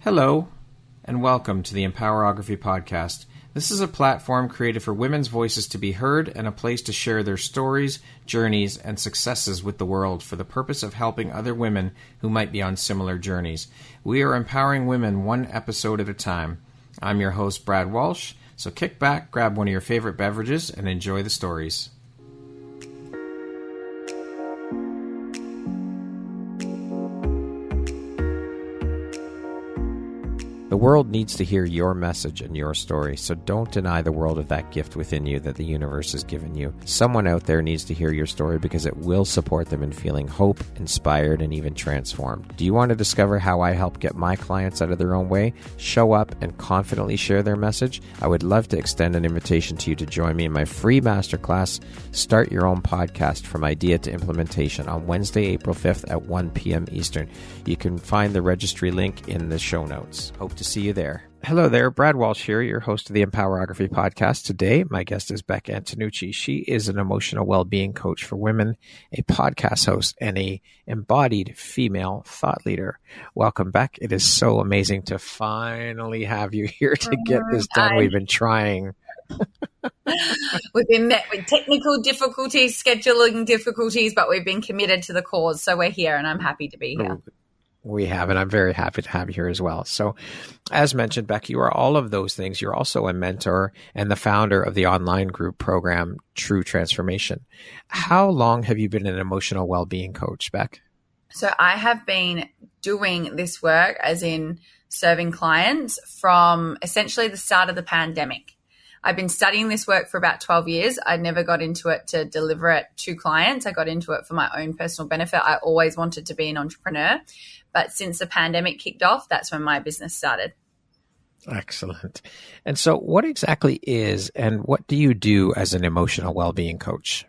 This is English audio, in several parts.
Hello, and welcome to the Empowerography Podcast. This is a platform created for women's voices to be heard and a place to share their stories, journeys, and successes with the world for the purpose of helping other women who might be on similar journeys. We are empowering women one episode at a time. I'm your host, Brad Walsh, so kick back, grab one of your favorite beverages, and enjoy the stories. The world needs to hear your message and your story, so don't deny the world of that gift within you that the universe has given you. Someone out there needs to hear your story because it will support them in feeling hope, inspired, and even transformed. Do you want to discover how I help get my clients out of their own way, show up, and confidently share their message? I would love to extend an invitation to you to join me in my free masterclass, Start Your Own Podcast from Idea to Implementation, on Wednesday, April 5th at 1 p.m. Eastern. You can find the registry link in the show notes. Hope to see you there. Hello there, Brad Walsh here, your host of the Empowerography Podcast. Today, my guest is Bek Antonucci. She is an emotional well-being coach for women, a podcast host, and a embodied female thought leader. Welcome, Bek. It is so amazing to finally have you here to get this done. We've been trying. We've been met with technical difficulties, scheduling difficulties, but we've been committed to the cause. So we're here, and I'm happy to be here. We have, and I'm very happy to have you here as well. So as mentioned, Bek, you are all of those things. You're also a mentor and the founder of the online group program, True Transformation. How long have you been an emotional well-being coach, Bek? So I have been doing this work, as in serving clients, from essentially the start of the pandemic. I've been studying this work for about 12 years. I never got into it to deliver it to clients. I got into it for my own personal benefit. I always wanted to be an entrepreneur. But since the pandemic kicked off, that's when my business started. Excellent. And so what exactly is and what do you do as an emotional well-being coach?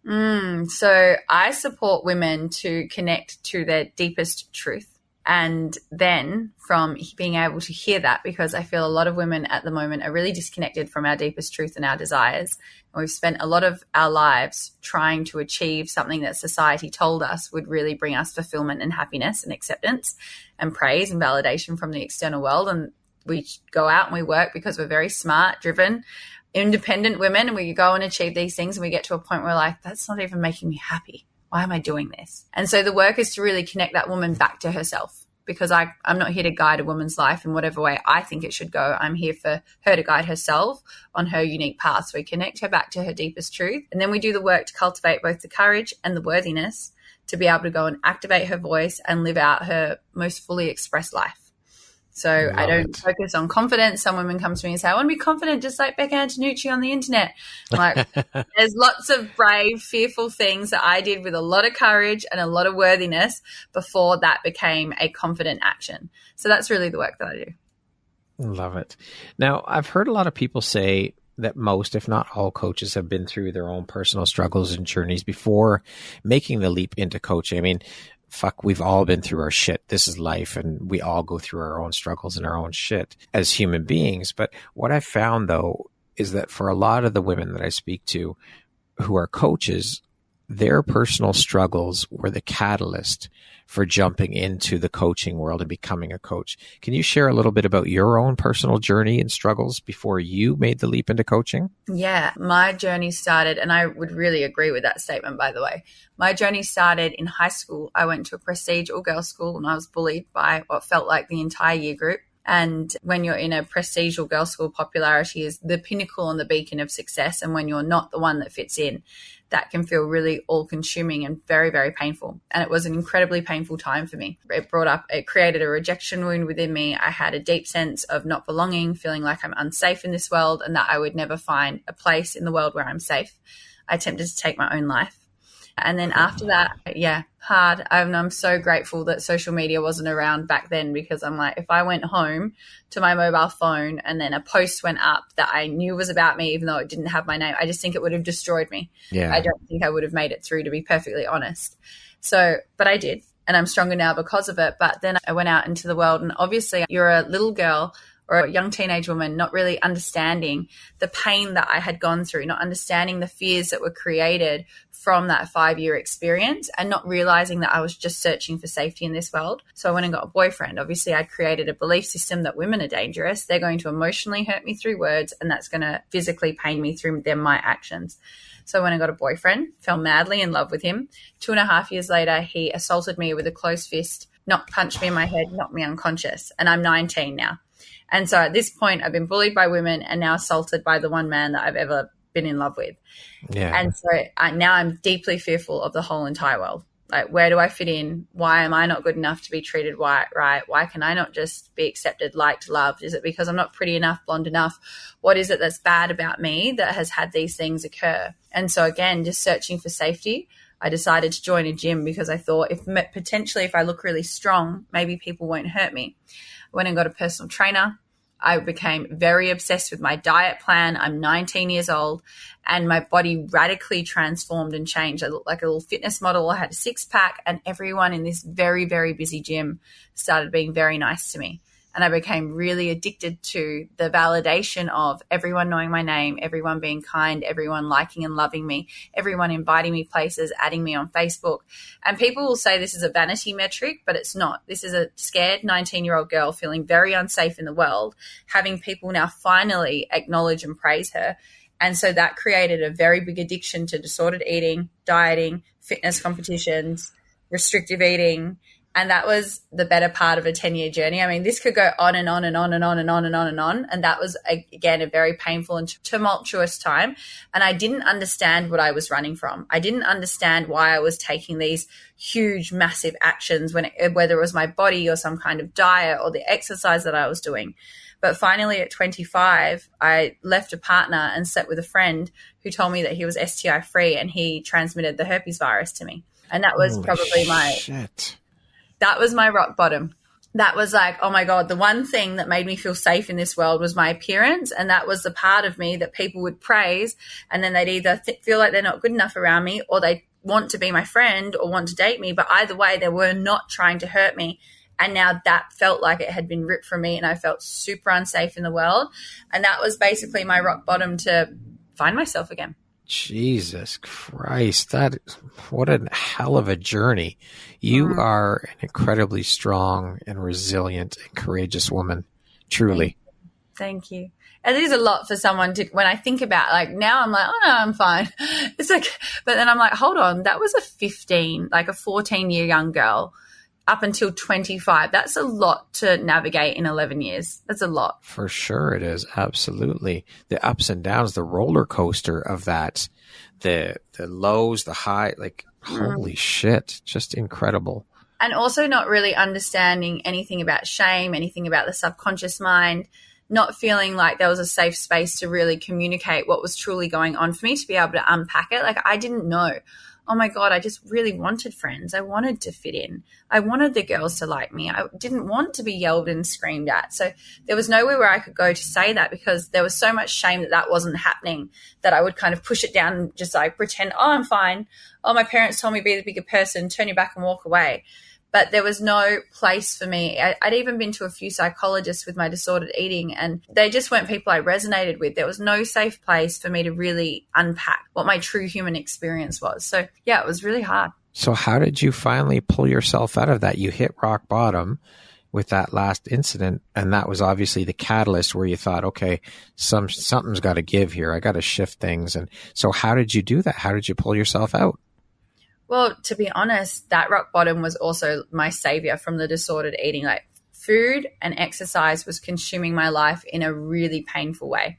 So I support women to connect to their deepest truth. And then from being able to hear that, because I feel a lot of women at the moment are really disconnected from our deepest truth and our desires. And we've spent a lot of our lives trying to achieve something that society told us would really bring us fulfillment and happiness and acceptance and praise and validation from the external world. And we go out and we work because we're very smart, driven, independent women. And we go and achieve these things and we get to a point where we're like, that's not even making me happy. Why am I doing this? And so the work is to really connect that woman back to herself, because I'm not here to guide a woman's life in whatever way I think it should go. I'm here for her to guide herself on her unique path. So we connect her back to her deepest truth. And then we do the work to cultivate both the courage and the worthiness to be able to go and activate her voice and live out her most fully expressed life. So I don't focus on confidence. Some women come to me and say, I want to be confident just like Bek Antonucci on the internet. I'm like, there's lots of brave, fearful things that I did with a lot of courage and a lot of worthiness before that became a confident action. So that's really the work that I do. Love it. Now, I've heard a lot of people say that most, if not all, coaches have been through their own personal struggles and journeys before making the leap into coaching. I mean, fuck, we've all been through our shit. This is life, and we all go through our own struggles and our own shit as human beings. But what I found, though, is that for a lot of the women that I speak to who are coaches, their personal struggles were the catalyst for jumping into the coaching world and becoming a coach. Can you share a little bit about your own personal journey and struggles before you made the leap into coaching? Yeah, my journey started, and I would really agree with that statement, by the way. My journey started in high school. I went to a prestige all-girls school and I was bullied by what felt like the entire year group. And when you're in a prestige all-girls school, popularity is the pinnacle and the beacon of success. And when you're not the one that fits in, that can feel really all-consuming and very, very painful. And it was an incredibly painful time for me. It created a rejection wound within me. I had a deep sense of not belonging, feeling like I'm unsafe in this world and that I would never find a place in the world where I'm safe. I attempted to take my own life. And then after that, hard. I'm so grateful that social media wasn't around back then, because I'm like, if I went home to my mobile phone and then a post went up that I knew was about me, even though it didn't have my name, I just think it would have destroyed me. Yeah. I don't think I would have made it through, to be perfectly honest. So, but I did. And I'm stronger now because of it. But then I went out into the world, and obviously you're a little girl or a young teenage woman, not really understanding the pain that I had gone through, not understanding the fears that were created from that 5-year experience, and not realizing that I was just searching for safety in this world. So I went and got a boyfriend. Obviously, I'd created a belief system that women are dangerous. They're going to emotionally hurt me through words, and that's going to physically pain me through my actions. So I went and got a boyfriend, fell madly in love with him. 2.5 years later, he assaulted me with a closed fist, punched me in my head, knocked me unconscious, and I'm 19 now. And so at this point, I've been bullied by women and now assaulted by the one man that I've ever been in love with. Yeah. And so now I'm deeply fearful of the whole entire world. Like, where do I fit in? Why am I not good enough to be treated right? Why can I not just be accepted, liked, loved? Is it because I'm not pretty enough, blonde enough? What is it that's bad about me that has had these things occur? And so again, just searching for safety, I decided to join a gym because I thought if I look really strong, maybe people won't hurt me. I went and got a personal trainer. I became very obsessed with my diet plan. I'm 19 years old and my body radically transformed and changed. I looked like a little fitness model. I had a 6-pack, and everyone in this very, very busy gym started being very nice to me. And I became really addicted to the validation of everyone knowing my name, everyone being kind, everyone liking and loving me, everyone inviting me places, adding me on Facebook. And people will say this is a vanity metric, but it's not. This is a scared 19-year-old girl feeling very unsafe in the world, having people now finally acknowledge and praise her. And so that created a very big addiction to disordered eating, dieting, fitness competitions, restrictive eating. And that was the better part of a 10-year journey. I mean, this could go on and on and on and on and on and on and on. And that was, again, a very painful and tumultuous time. And I didn't understand what I was running from. I didn't understand why I was taking these huge, massive actions, whether it was my body or some kind of diet or the exercise that I was doing. But finally at 25, I left a partner and slept with a friend who told me that he was STI free and he transmitted the herpes virus to me. And that was that was my rock bottom. That was like, oh my God, the one thing that made me feel safe in this world was my appearance. And that was the part of me that people would praise. And then they'd either feel like they're not good enough around me, or they want to be my friend or want to date me. But either way, they were not trying to hurt me. And now that felt like it had been ripped from me, and I felt super unsafe in the world. And that was basically my rock bottom to find myself again. Jesus Christ, what a hell of a journey. You are an incredibly strong and resilient and courageous woman, truly. Thank you. It is a lot for someone to, when I think about, like, now I'm like, oh no, I'm fine. It's like, but then I'm like, hold on, that was a 14-year young girl up until 25. That's a lot to navigate in 11 years. That's a lot. For sure it is. Absolutely. The ups and downs, the roller coaster of that, the lows, the high, like, holy shit, just incredible. And also not really understanding anything about shame, anything about the subconscious mind, not feeling like there was a safe space to really communicate what was truly going on for me, to be able to unpack it. Like, I didn't know. Oh my God, I just really wanted friends. I wanted to fit in. I wanted the girls to like me. I didn't want to be yelled and screamed at. So there was nowhere where I could go to say that, because there was so much shame that wasn't happening, that I would kind of push it down and just like pretend, oh, I'm fine. Oh, my parents told me be the bigger person, turn your back and walk away. But there was no place for me. I'd even been to a few psychologists with my disordered eating, and they just weren't people I resonated with. There was no safe place for me to really unpack what my true human experience was. So, yeah, it was really hard. So how did you finally pull yourself out of that? You hit rock bottom with that last incident, and that was obviously the catalyst where you thought, okay, something's got to give here. I got to shift things. And so how did you do that? How did you pull yourself out? Well, to be honest, that rock bottom was also my savior from the disordered eating. Like, food and exercise was consuming my life in a really painful way.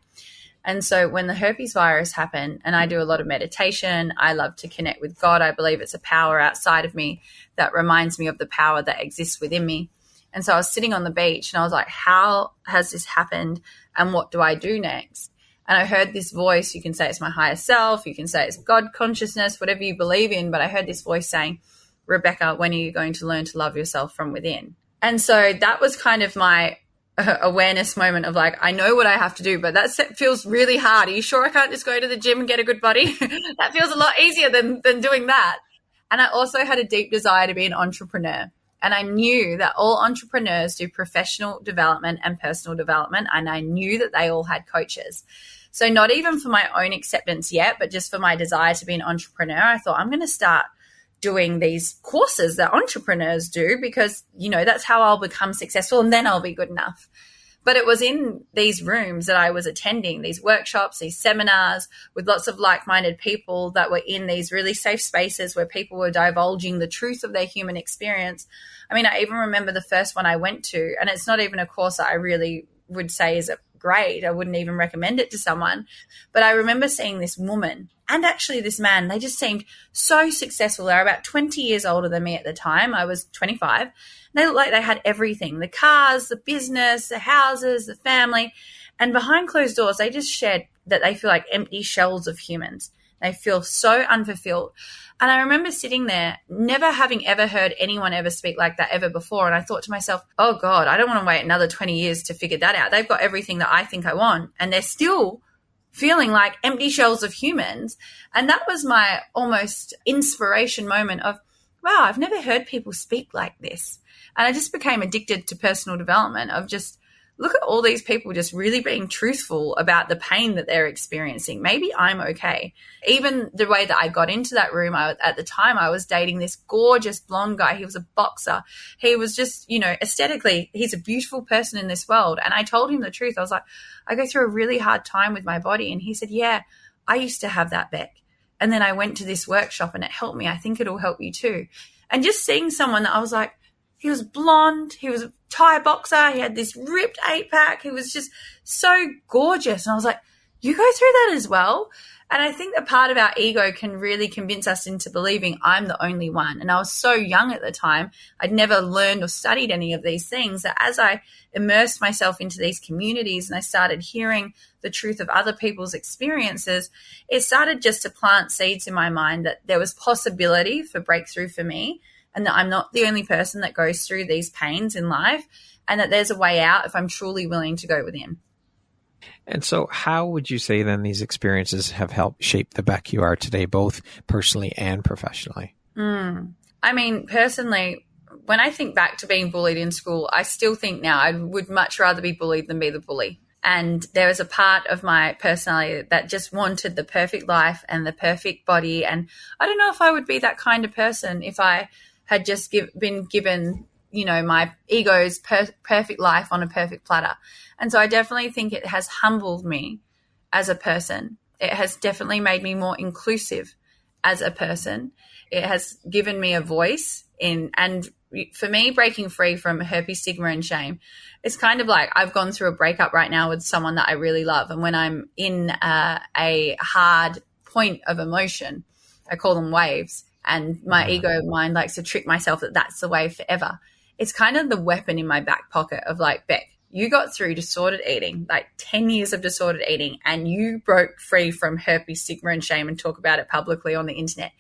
And so when the herpes virus happened, and I do a lot of meditation, I love to connect with God. I believe it's a power outside of me that reminds me of the power that exists within me. And so I was sitting on the beach and I was like, how has this happened? And what do I do next? And I heard this voice. You can say it's my higher self. You can say it's God consciousness, whatever you believe in. But I heard this voice saying, Rebecca, when are you going to learn to love yourself from within? And so that was kind of my awareness moment of like, I know what I have to do, but that feels really hard. Are you sure I can't just go to the gym and get a good body? That feels a lot easier than doing that. And I also had a deep desire to be an entrepreneur. And I knew that all entrepreneurs do professional development and personal development. And I knew that they all had coaches. So not even for my own acceptance yet, but just for my desire to be an entrepreneur, I thought I'm going to start doing these courses that entrepreneurs do because, that's how I'll become successful and then I'll be good enough. But it was in these rooms that I was attending, these workshops, these seminars with lots of like-minded people that were in these really safe spaces where people were divulging the truth of their human experience. I mean, I even remember the first one I went to, and it's not even a course that I really would say is great. I wouldn't even recommend it to someone. But I remember seeing this woman and actually this man. They just seemed so successful. They were about 20 years older than me at the time. I was 25. They looked like they had everything, the cars, the business, the houses, the family. And behind closed doors, they just shared that they feel like empty shells of humans. They feel so unfulfilled. And I remember sitting there, never having ever heard anyone ever speak like that ever before. And I thought to myself, oh God, I don't want to wait another 20 years to figure that out. They've got everything that I think I want. And they're still feeling like empty shells of humans. And that was my almost inspiration moment of, wow, I've never heard people speak like this. And I just became addicted to personal development of just look at all these people just really being truthful about the pain that they're experiencing. Maybe I'm okay. Even the way that I got into that room, at the time I was dating this gorgeous blonde guy. He was a boxer. He was just, aesthetically, he's a beautiful person in this world. And I told him the truth. I was like, I go through a really hard time with my body. And he said, yeah, I used to have that, Bek. And then I went to this workshop and it helped me. I think it'll help you too. And just seeing someone that I was like, he was blonde. He was a Thai boxer. He had this ripped 8-pack. He was just so gorgeous. And I was like, you go through that as well? And I think that part of our ego can really convince us into believing I'm the only one. And I was so young at the time. I'd never learned or studied any of these things that as I immersed myself into these communities and I started hearing the truth of other people's experiences, it started just to plant seeds in my mind that there was possibility for breakthrough for me, and that I'm not the only person that goes through these pains in life, and that there's a way out if I'm truly willing to go within. And so how would you say then these experiences have helped shape the Bek you are today, both personally and professionally? I mean, personally, when I think back to being bullied in school, I still think now I would much rather be bullied than be the bully. And there was a part of my personality that just wanted the perfect life and the perfect body. And I don't know if I would be that kind of person if I had just been given, my ego's perfect life on a perfect platter. And so I definitely think it has humbled me as a person. It has definitely made me more inclusive as a person. It has given me a voice and for me, breaking free from herpes, stigma, and shame, it's kind of like I've gone through a breakup right now with someone that I really love. And when I'm in a hard point of emotion, I call them waves. And my ego mind likes to trick myself that that's the way forever. It's kind of the weapon in my back pocket of like, Bek, you got through disordered eating, like 10 years of disordered eating, and you broke free from herpes, stigma, and shame and talk about it publicly on the internet.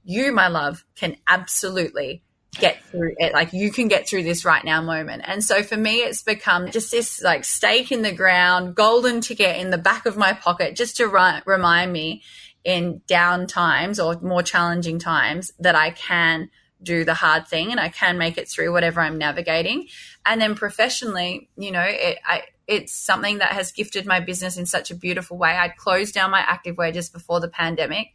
You, my love, can absolutely get through it. Like you can get through this right now moment. And so for me, it's become just this like stake in the ground, golden ticket in the back of my pocket, just to remind me in down times or more challenging times that I can do the hard thing and I can make it through whatever I'm navigating. And then professionally, it's something that has gifted my business in such a beautiful way. I'd closed down my activewear just before the pandemic.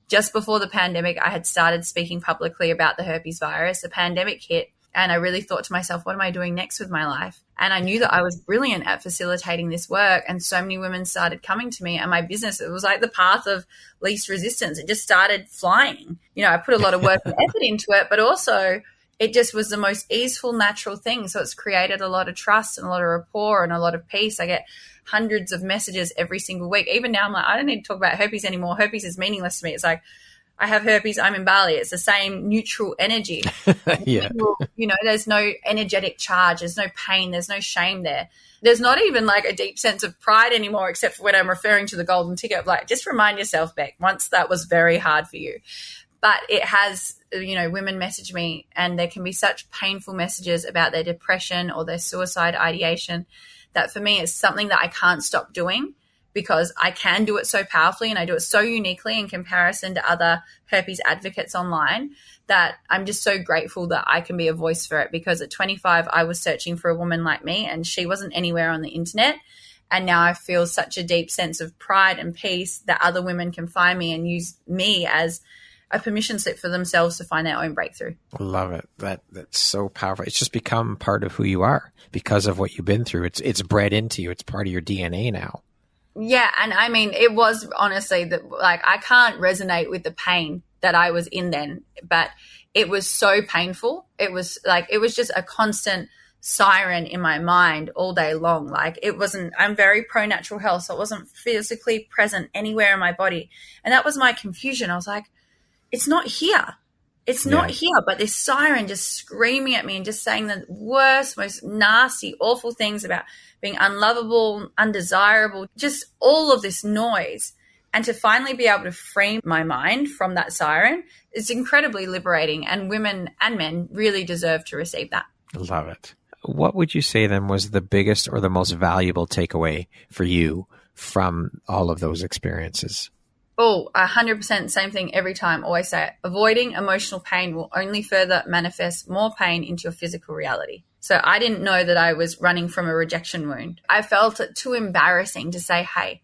Just before the pandemic, I had started speaking publicly about the herpes virus. The pandemic hit, and I really thought to myself, what am I doing next with my life? And I knew that I was brilliant at facilitating this work, and so many women started coming to me, and my business, it was like the path of least resistance. It just started flying. I put a lot of work and effort into it, but also it just was the most easeful, natural thing. So it's created a lot of trust and a lot of rapport and a lot of peace. I get hundreds of messages every single week. Even now I'm like, I don't need to talk about herpes anymore. Herpes is meaningless to me. It's like, I have herpes, I'm in Bali. It's the same neutral energy. Yeah. There's no energetic charge. There's no pain. There's no shame there. There's not even like a deep sense of pride anymore, except for when I'm referring to the golden ticket. Like, just remind yourself, Bek, once that was very hard for you. But it has, women message me, and there can be such painful messages about their depression or their suicide ideation that for me it's something that I can't stop doing, because I can do it so powerfully and I do it so uniquely in comparison to other herpes advocates online, that I'm just so grateful that I can be a voice for it. Because at 25, I was searching for a woman like me and she wasn't anywhere on the internet. And now I feel such a deep sense of pride and peace that other women can find me and use me as a permission slip for themselves to find their own breakthrough. Love it. That's so powerful. It's just become part of who you are because of what you've been through. It's bred into you. It's part of your DNA now. Yeah. And I mean, it was honestly that, like, I can't resonate with the pain that I was in then, but it was so painful. It was just a constant siren in my mind all day long. Like, it wasn't, I'm very pro natural health, so it wasn't physically present anywhere in my body. And that was my confusion. I was like, it's not here. It's not here, but this siren just screaming at me and just saying the worst, most nasty, awful things about being unlovable, undesirable, just all of this noise. And to finally be able to free my mind from that siren is incredibly liberating. And women and men really deserve to receive that. Love it. What would you say then was the biggest or the most valuable takeaway for you from all of those experiences? Oh, 100% same thing every time. Always say it. Avoiding emotional pain will only further manifest more pain into your physical reality. So I didn't know that I was running from a rejection wound. I felt it too embarrassing to say, hey,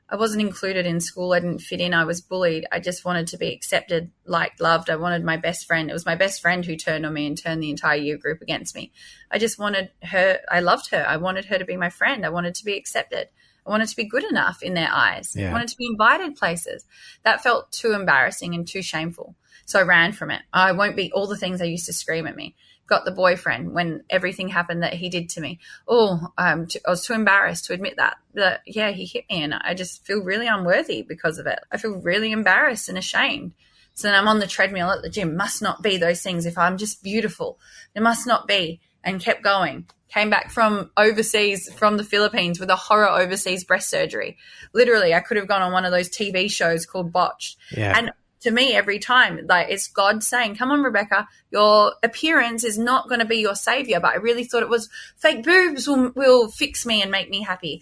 I wasn't included in school. I didn't fit in. I was bullied. I just wanted to be accepted, liked, loved. I wanted my best friend. It was my best friend who turned on me and turned the entire year group against me. I just wanted her. I loved her. I wanted her to be my friend. I wanted to be accepted. I wanted to be good enough in their eyes. I wanted to be invited places. That felt too embarrassing and too shameful. So I ran from it. I won't be all the things I used to scream at me. Got the boyfriend when everything happened that he did to me. I was too embarrassed to admit that, he hit me and I just feel really unworthy because of it. I feel really embarrassed and ashamed. So then I'm on the treadmill at the gym. Must not be those things. If I'm just beautiful, it must not be. And kept going. Came back from overseas, from the Philippines, with a horror overseas breast surgery. Literally, I could have gone on one of those TV shows called Botched. Yeah. And to me, every time, like, it's God saying, come on, Rebecca, your appearance is not going to be your savior. But I really thought it was fake boobs will fix me and make me happy.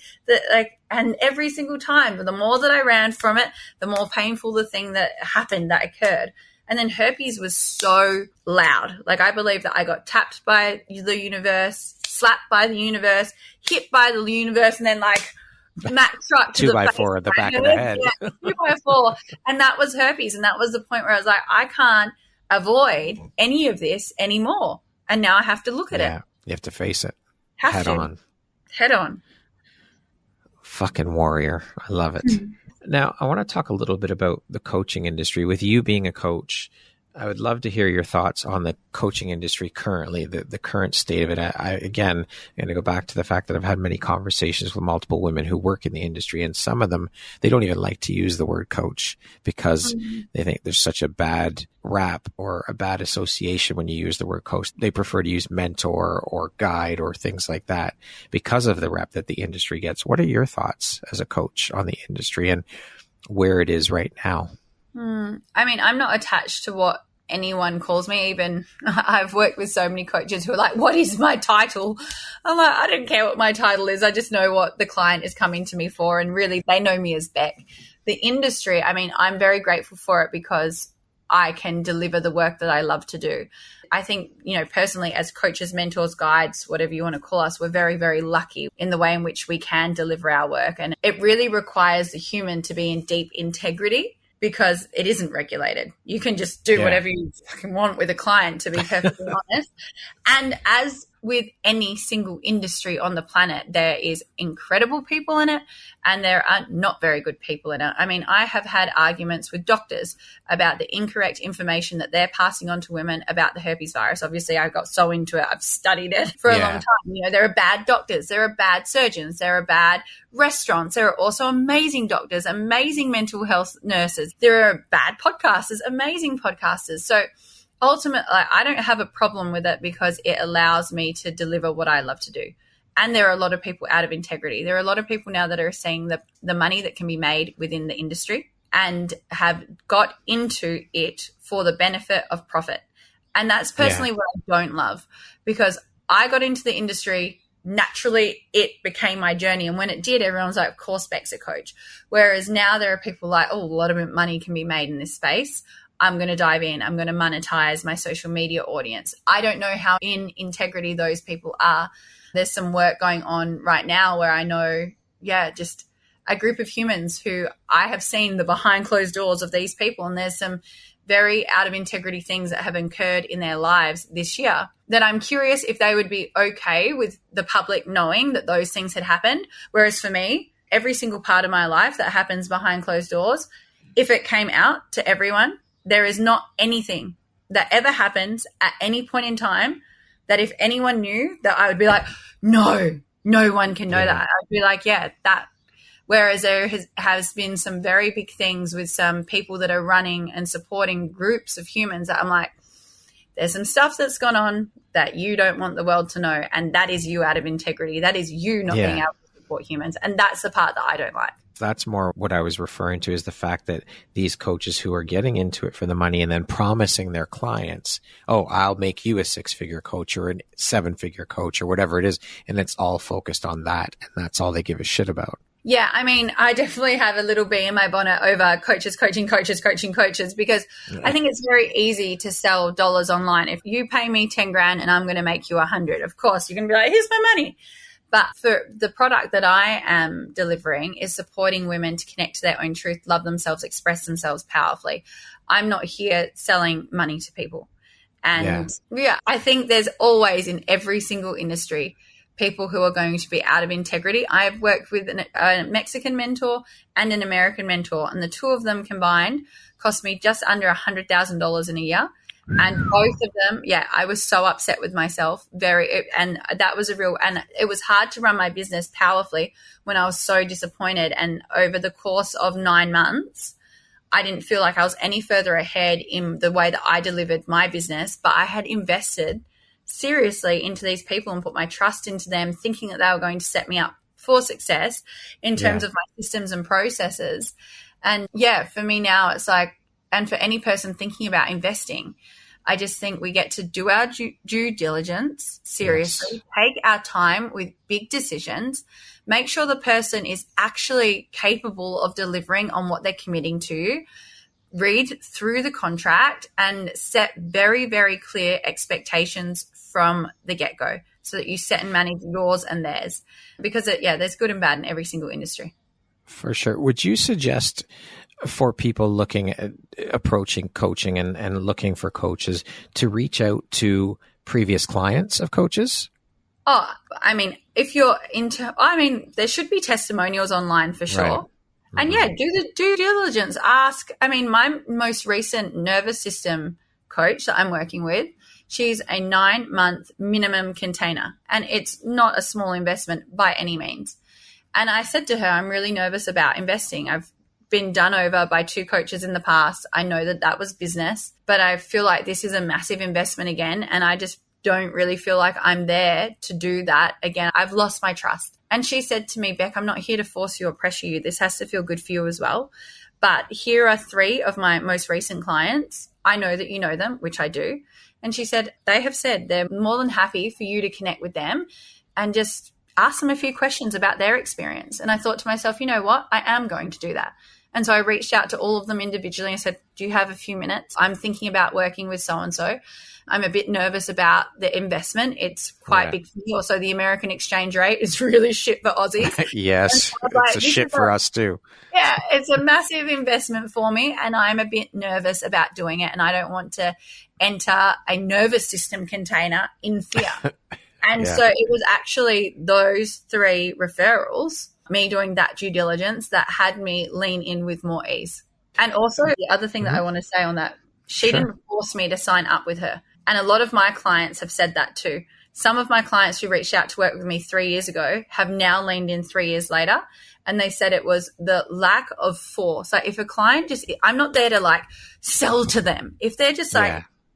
And every single time, the more that I ran from it, the more painful the thing that happened, that occurred. And then herpes was so loud. Like, I believe that I got tapped by the universe, slapped by the universe, hit by the universe, and then Mac truck to 2x4 at the back of the head. Yeah, 2x4. And that was herpes. And that was the point where I was like, I can't avoid any of this anymore. And now I have to look at it. You have to face it. Head on. Fucking warrior. I love it. Now, I want to talk a little bit about the coaching industry. With you being a coach, I would love to hear your thoughts on the coaching industry currently, the current state of it. Again, I'm going to go back to the fact that I've had many conversations with multiple women who work in the industry, and some of them, they don't even like to use the word coach because they think there's such a bad rap or a bad association when you use the word coach. They prefer to use mentor or guide or things like that because of the rep that the industry gets. What are your thoughts as a coach on the industry and where it is right now? I mean, I'm not attached to what anyone calls me. Even I've worked with so many coaches who are like, what is my title? I'm like, I don't care what my title is. I just know what the client is coming to me for. And really, they know me as Bek. The industry, I mean, I'm very grateful for it because I can deliver the work that I love to do. I think, personally, as coaches, mentors, guides, whatever you want to call us, we're very, very lucky in the way in which we can deliver our work. And it really requires the human to be in deep integrity, because it isn't regulated. You can just do whatever you fucking want with a client, to be perfectly honest. And as with any single industry on the planet, there is incredible people in it and there are not very good people in it. I mean, I have had arguments with doctors about the incorrect information that they're passing on to women about the herpes virus. Obviously, I got so into it. I've studied it for a long time. There are bad doctors. There are bad surgeons. There are bad restaurants. There are also amazing doctors, amazing mental health nurses. There are bad podcasters, amazing podcasters. So ultimately, I don't have a problem with it because it allows me to deliver what I love to do. And there are a lot of people out of integrity. There are a lot of people now that are seeing the money that can be made within the industry and have got into it for the benefit of profit. And that's personally what I don't love, because I got into the industry naturally it became my journey. And when it did, everyone was like, of course, Bek's a coach. Whereas now there are people like, oh, a lot of money can be made in this space. I'm going to dive in. I'm going to monetize my social media audience. I don't know how in integrity those people are. There's some work going on right now where I know, just a group of humans who I have seen the behind closed doors of these people. And there's some very out of integrity things that have occurred in their lives this year that I'm curious if they would be okay with the public knowing that those things had happened. Whereas for me, every single part of my life that happens behind closed doors, if it came out to everyone, there is not anything that ever happens at any point in time that if anyone knew, that I would be like, no one can know that. I'd be like, that. Whereas there has been some very big things with some people that are running and supporting groups of humans that I'm like, there's some stuff that's gone on that you don't want the world to know. And that is you out of integrity. That is you not being able to support humans. And that's the part that I don't like. That's more what I was referring to, is the fact that these coaches who are getting into it for the money and then promising their clients, oh, I'll make you a 6-figure coach or a 7-figure coach or whatever it is. And it's all focused on that. And that's all they give a shit about. Yeah, I mean, I definitely have a little bee in my bonnet over coaches, coaching coaches because I think it's very easy to sell dollars online. If you pay me 10 grand and I'm going to make you 100, of course, you're going to be like, here's my money. But for the product that I am delivering is supporting women to connect to their own truth, love themselves, express themselves powerfully. I'm not here selling money to people. And I think there's always in every single industry people who are going to be out of integrity. I've worked with a Mexican mentor and an American mentor, and the two of them combined cost me just under $100,000 in a year. And both of them, I was so upset with myself. And that was and it was hard to run my business powerfully when I was so disappointed. And over the course of 9 months, I didn't feel like I was any further ahead in the way that I delivered my business, but I had invested seriously into these people and put my trust into them, thinking that they were going to set me up for success in terms of my systems and processes. And for me now, it's like, and for any person thinking about investing, I just think we get to do our due diligence seriously, take our time with big decisions, make sure the person is actually capable of delivering on what they're committing to, read through the contract and set very, very clear expectations from the get-go so that you set and manage yours and theirs. Because, there's good and bad in every single industry. For sure. Would you suggest for people looking at approaching coaching and looking for coaches to reach out to previous clients of coaches? Oh, I mean, if you're there should be testimonials online for sure. Right. And do the due diligence. Ask. I mean, my most recent nervous system coach that I'm working with, she's a 9-month minimum container, and it's not a small investment by any means. And I said to her, I'm really nervous about investing. I've been done over by 2 coaches in the past. I know that was business, but I feel like this is a massive investment again, and I just don't really feel like I'm there to do that again. I've lost my trust. And she said to me, Bek, I'm not here to force you or pressure you. This has to feel good for you as well. But here are 3 of my most recent clients. I know that you know them, which I do. And she said, they have said they're more than happy for you to connect with them and just ask them a few questions about their experience. And I thought to myself, you know what? I am going to do that. And so I reached out to all of them individually and said, do you have a few minutes? I'm thinking about working with so-and-so. I'm a bit nervous about the investment. It's quite big for me. Also, the American exchange rate is really shit for Aussies. Yes, so it's a shit for us too. Yeah, it's a massive investment for me, and I'm a bit nervous about doing it, and I don't want to enter a nervous system container in fear. And so it was actually those 3 referrals, me doing that due diligence, that had me lean in with more ease. And also the other thing that I want to say on that, she didn't force me to sign up with her. And a lot of my clients have said that too. Some of my clients who reached out to work with me 3 years ago have now leaned in 3 years later, and they said it was the lack of force. So if a client I'm not there to like sell to them. If they're just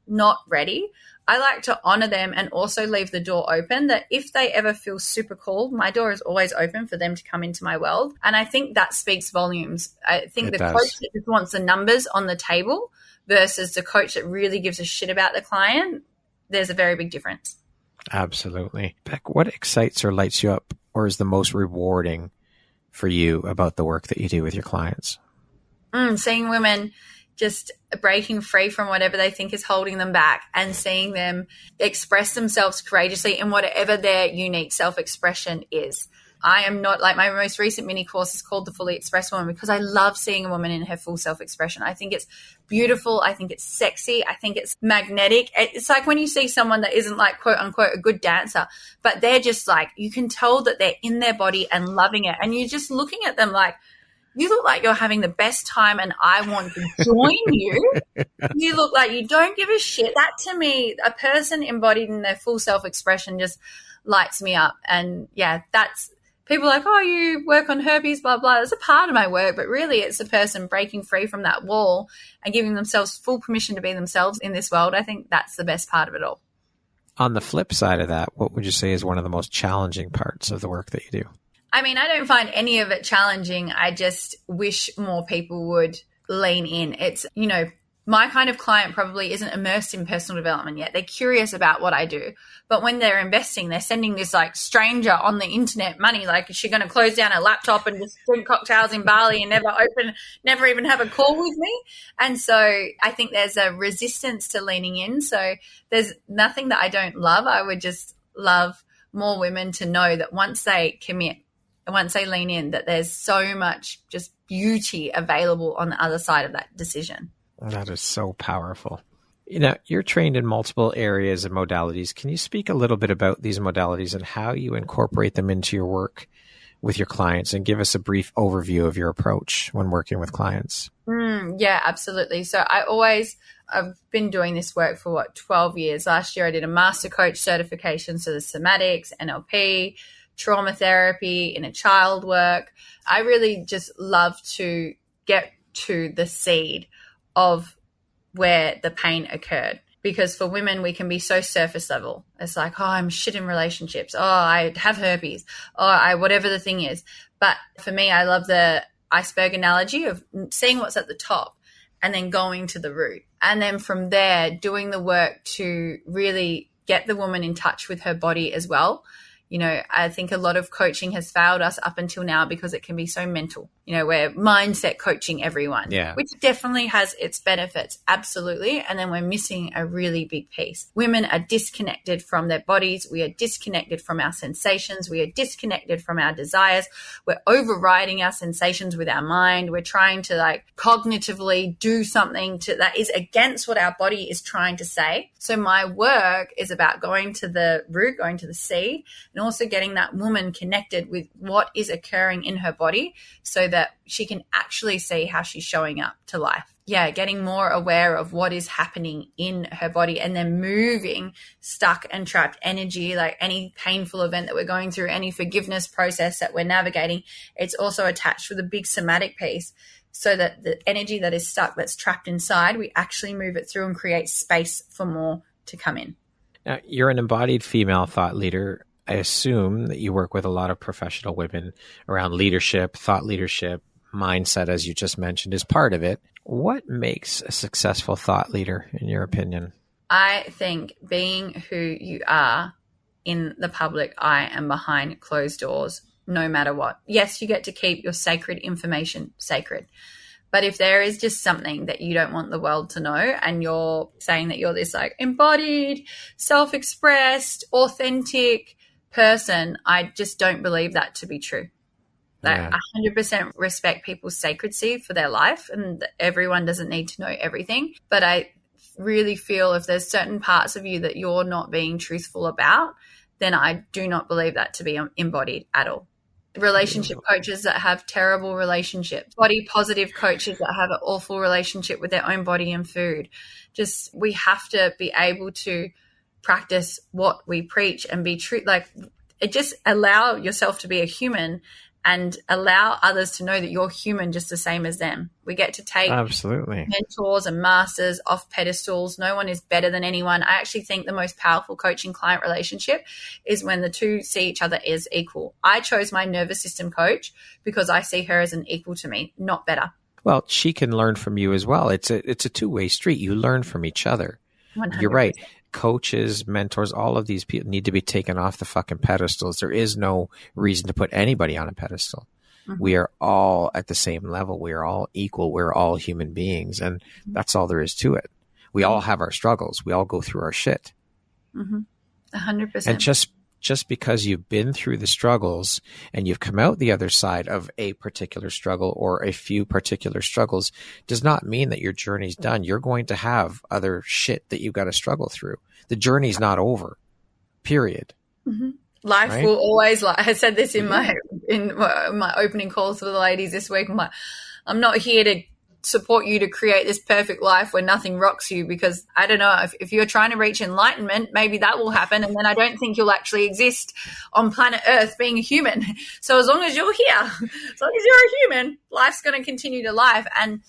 not ready, I like to honor them and also leave the door open, that if they ever feel super called, my door is always open for them to come into my world. And I think that speaks volumes. I think the coach that just wants the numbers on the table versus the coach that really gives a shit about the client, there's a very big difference. Absolutely. Bek, what excites or lights you up or is the most rewarding for you about the work that you do with your clients? Seeing women just breaking free from whatever they think is holding them back and seeing them express themselves courageously in whatever their unique self-expression is. I am not, like, my most recent mini course is called The Fully Expressed Woman because I love seeing a woman in her full self-expression. I think it's beautiful. I think it's sexy. I think it's magnetic. It's like when you see someone that isn't like, quote unquote, a good dancer, but they're just like, you can tell that they're in their body and loving it. And you're just looking at them like, you look like you're having the best time and I want to join you. You look like you don't give a shit. That, to me, a person embodied in their full self-expression just lights me up. And yeah, that's, people are like, oh, you work on herpes, blah, blah. That's a part of my work, but really it's a person breaking free from that wall and giving themselves full permission to be themselves in this world. I think that's the best part of it all. On the flip side of that, what would you say is one of the most challenging parts of the work that you do? I mean, I don't find any of it challenging. I just wish more people would lean in. It's, you know, my kind of client probably isn't immersed in personal development yet. They're curious about what I do. But when they're investing, they're sending this like stranger on the internet money. Like, is she going to close down her laptop and just drink cocktails in Bali and never even have a call with me? And so I think there's a resistance to leaning in. So there's nothing that I don't love. I would just love more women to know that once they commit, once they lean in, that there's so much just beauty available on the other side of that decision. That is so powerful. You know, you're trained in multiple areas and modalities. Can you speak a little bit about these modalities and how you incorporate them into your work with your clients, and give us a brief overview of your approach when working with clients? Yeah, absolutely. So I've been doing this work for 12 years. Last year I did a master coach certification. So the somatics, NLP, trauma therapy, inner child work. I really just love to get to the seed of where the pain occurred. Because for women, we can be so surface level. It's like, oh, I'm shit in relationships. Oh, I have herpes. Oh, whatever the thing is. But for me, I love the iceberg analogy of seeing what's at the top and then going to the root. And then from there, doing the work to really get the woman in touch with her body as well. You know, I think a lot of coaching has failed us up until now because it can be so mental. You know, we're mindset coaching everyone, which definitely has its benefits, absolutely. And then we're missing a really big piece. Women are disconnected from their bodies. We are disconnected from our sensations. We are disconnected from our desires. We're overriding our sensations with our mind. We're trying to like cognitively do something that is against what our body is trying to say. So my work is about going to the root, going to the seed, and also getting that woman connected with what is occurring in her body so that she can actually see how she's showing up to life. Yeah, getting more aware of what is happening in her body and then moving stuck and trapped energy, like any painful event that we're going through, any forgiveness process that we're navigating. It's also attached with a big somatic piece so that the energy that is stuck, that's trapped inside, we actually move it through and create space for more to come in. Now, you're an embodied female thought leader. I assume that you work with a lot of professional women around leadership, thought leadership, mindset, as you just mentioned, is part of it. What makes a successful thought leader, in your opinion? I think being who you are in the public eye and behind closed doors, no matter what. Yes, you get to keep your sacred information sacred. But if there is just something that you don't want the world to know and you're saying that you're this like embodied, self-expressed, authentic person, I just don't believe that to be true. Like 100% respect people's sacredcy for their life, and everyone doesn't need to know everything. But I really feel if there's certain parts of you that you're not being truthful about, then I do not believe that to be embodied at all. Relationship coaches that have terrible relationships, body positive coaches that have an awful relationship with their own body and food. Just, we have to be able to practice what we preach and be true. Like, it just allow yourself to be a human and allow others to know that you're human just the same as them. We get to take mentors and masters off pedestals. No one is better than anyone. I actually think the most powerful coaching client relationship is when the two see each other as equal. I chose my nervous system coach because I see her as an equal to me, not better. Well, she can learn from you as well. It's a two-way street. You learn from each other. 100%. You're right. coaches, mentors, all of these people need to be taken off the fucking pedestals. There is no reason to put anybody on a pedestal. Mm-hmm. We are all at the same level. We are all equal. We're all human beings. And that's all there is to it. We all have our struggles. We all go through our shit. 100%. And just because you've been through the struggles and you've come out the other side of a particular struggle or a few particular struggles does not mean that your journey's done. You're going to have other shit that you've got to struggle through. The journey's not over, period. Life will always, like I said this in my opening calls for the ladies this week. I'm not here to support you to create this perfect life where nothing rocks you, because I don't know, if you're trying to reach enlightenment, maybe that will happen, and then I don't think you'll actually exist on planet Earth being a human. So as long as you're here, as long as you're a human, life's going to continue to life. And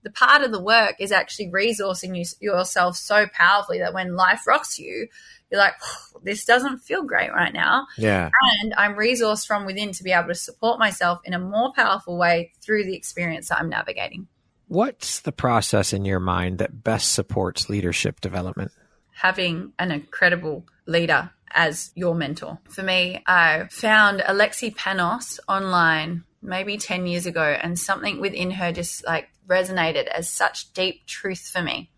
the part of the work is actually resourcing yourself so powerfully that when life rocks you, you're like, this doesn't feel great right now. Yeah. And I'm resourced from within to be able to support myself in a more powerful way through the experience that I'm navigating. What's the process in your mind that best supports leadership development? Having an incredible leader as your mentor. For me, I found Alexi Panos online maybe 10 years ago, and something within her just like resonated as such deep truth for me.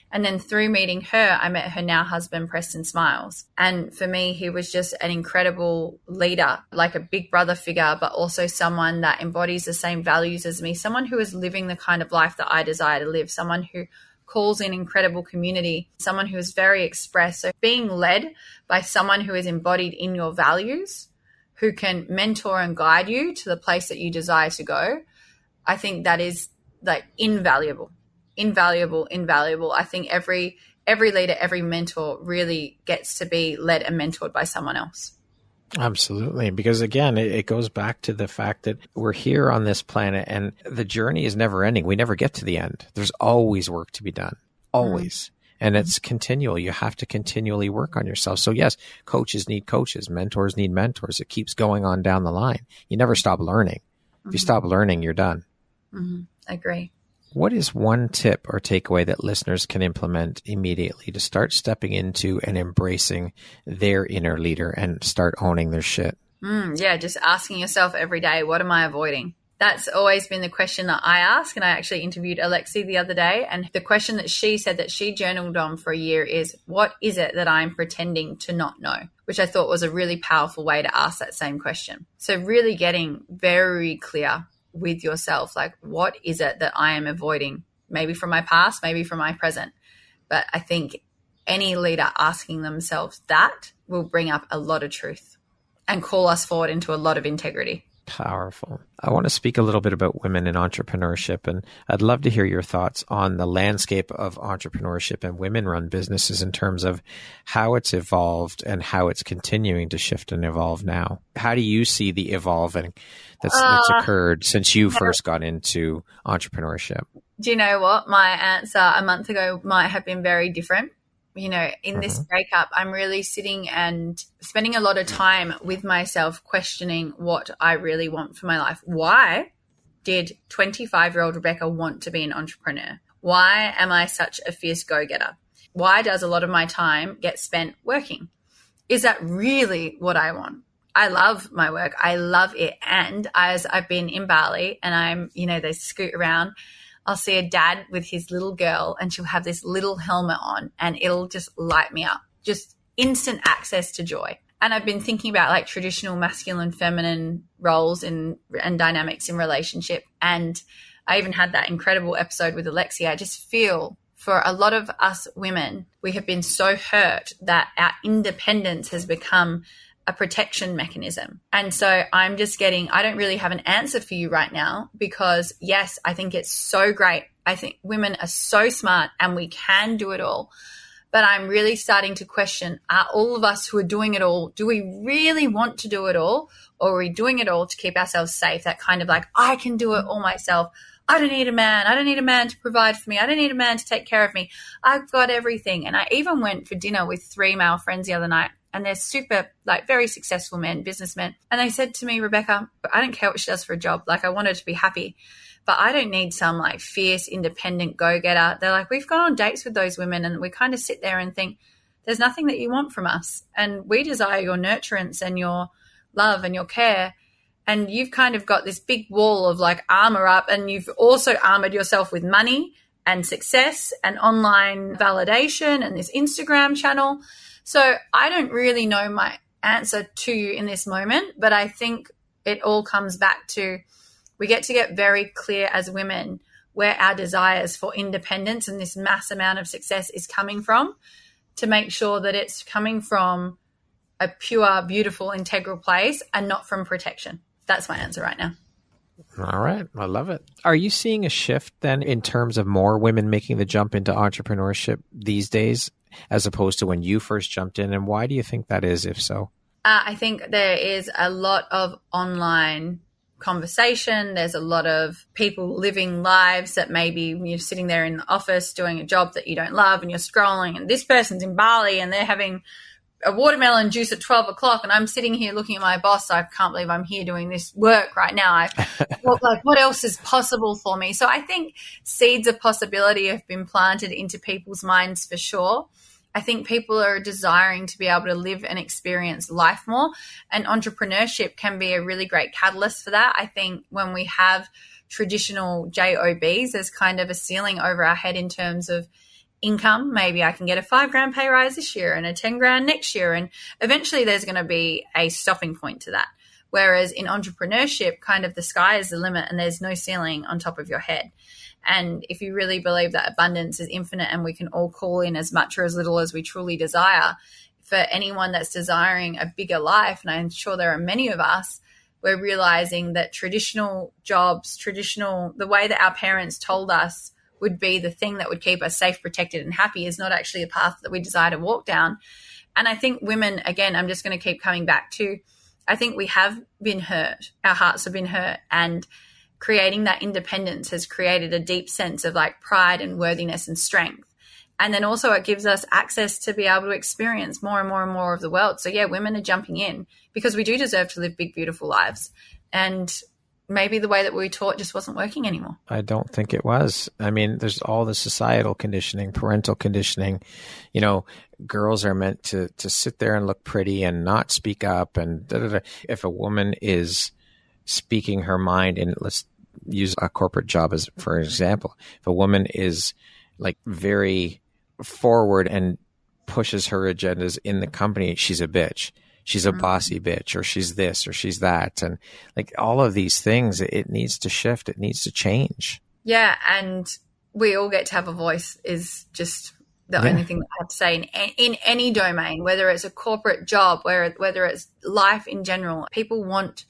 And then through meeting her, I met her now husband, Preston Smiles. And for me, he was just an incredible leader, like a big brother figure, but also someone that embodies the same values as me, someone who is living the kind of life that I desire to live, someone who calls in incredible community, someone who is very expressed. So being led by someone who is embodied in your values, who can mentor and guide you to the place that you desire to go, I think that is like invaluable. I think every leader, every mentor really gets to be led and mentored by someone else. Absolutely. Because again, it goes back to the fact that we're here on this planet and the journey is never ending. We never get to the end. There's always work to be done. Always. And it's continual. You have to continually work on yourself. So yes, coaches need coaches, mentors need mentors. It keeps going on down the line. You never stop learning. If you stop learning, you're done. I agree. What is one tip or takeaway that listeners can implement immediately to start stepping into and embracing their inner leader and start owning their shit? Just asking yourself every day, what am I avoiding? That's always been the question that I ask. And I actually interviewed Alexi the other day. And the question that she said that she journaled on for a year is, what is it that I'm pretending to not know? Which I thought was a really powerful way to ask that same question. So really getting very clear with yourself, like, what is it that I am avoiding? Maybe from my past, maybe from my present. But I think any leader asking themselves that will bring up a lot of truth and call us forward into a lot of integrity. Powerful. I want to speak a little bit about women in entrepreneurship, and I'd love to hear your thoughts on the landscape of entrepreneurship and women-run businesses in terms of how it's evolved and how it's continuing to shift and evolve now. How do you see the evolving that's occurred since you first got into entrepreneurship? Do you know what? My answer a month ago might have been very different. You know, in this breakup, I'm really sitting and spending a lot of time with myself questioning what I really want for my life. Why did 25-year-old Rebecca want to be an entrepreneur? Why am I such a fierce go-getter? Why does a lot of my time get spent working? Is that really what I want? I love my work. I love it. And as I've been in Bali and I'm, they scoot around, I'll see a dad with his little girl and she'll have this little helmet on and it'll just light me up. Just instant access to joy. And I've been thinking about like traditional masculine, feminine roles and dynamics in relationship. And I even had that incredible episode with Alexia. I just feel for a lot of us women, we have been so hurt that our independence has become a protection mechanism. And so I'm just I don't really have an answer for you right now because yes, I think it's so great. I think women are so smart and we can do it all. But I'm really starting to question, are all of us who are doing it all, do we really want to do it all? Or are we doing it all to keep ourselves safe? That kind of like, I can do it all myself. I don't need a man. I don't need a man to provide for me. I don't need a man to take care of me. I've got everything. And I even went for dinner with 3 male friends the other night. And they're super, like, very successful men, businessmen. And they said to me, Rebecca, I don't care what she does for a job. Like, I want her to be happy. But I don't need some, like, fierce, independent go-getter. They're like, we've gone on dates with those women and we kind of sit there and think, there's nothing that you want from us. And we desire your nurturance and your love and your care. And you've kind of got this big wall of like armor up, and you've also armored yourself with money and success and online validation and this Instagram channel. So I don't really know my answer to you in this moment, but I think it all comes back to we get to get very clear as women where our desires for independence and this mass amount of success is coming from, to make sure that it's coming from a pure, beautiful, integral place and not from protection. That's my answer right now. All right. I love it. Are you seeing a shift then in terms of more women making the jump into entrepreneurship these days as opposed to when you first jumped in? And why do you think that is, if so? I think there is a lot of online conversation. There's a lot of people living lives that maybe you're sitting there in the office doing a job that you don't love, and you're scrolling, and this person's in Bali and they're having a watermelon juice at 12 o'clock, and I'm sitting here looking at my boss. I can't believe I'm here doing this work right now. What else is possible for me? So I think seeds of possibility have been planted into people's minds for sure. I think people are desiring to be able to live and experience life more, and entrepreneurship can be a really great catalyst for that. I think when we have traditional jobs, there's kind of a ceiling over our head in terms of income. Maybe I can get a $5,000 pay rise this year and a $10,000 next year. And eventually there's going to be a stopping point to that. Whereas in entrepreneurship, kind of the sky is the limit and there's no ceiling on top of your head. And if you really believe that abundance is infinite and we can all call in as much or as little as we truly desire, for anyone that's desiring a bigger life, and I'm sure there are many of us, we're realizing that traditional jobs, the way that our parents told us would be the thing that would keep us safe, protected, and happy is not actually a path that we desire to walk down. And I think women, again, I'm just going to keep coming back to, I think we have been hurt. Our hearts have been hurt, and creating that independence has created a deep sense of like pride and worthiness and strength. And then also it gives us access to be able to experience more and more and more of the world. So yeah, women are jumping in because we do deserve to live big, beautiful lives. And maybe the way that we were taught just wasn't working anymore. I don't think it was. I mean, there's all the societal conditioning, parental conditioning. You know, girls are meant to sit there and look pretty and not speak up. And if a woman is speaking her mind, and let's use a corporate job as for example, if a woman is like very forward and pushes her agendas in the company, she's a bitch. She's a bossy bitch, or she's this, or she's that. And like all of these things, it needs to shift. It needs to change. Yeah. And we all get to have a voice is just the only thing that I have to say in any domain, whether it's a corporate job, whether it's life in general. People want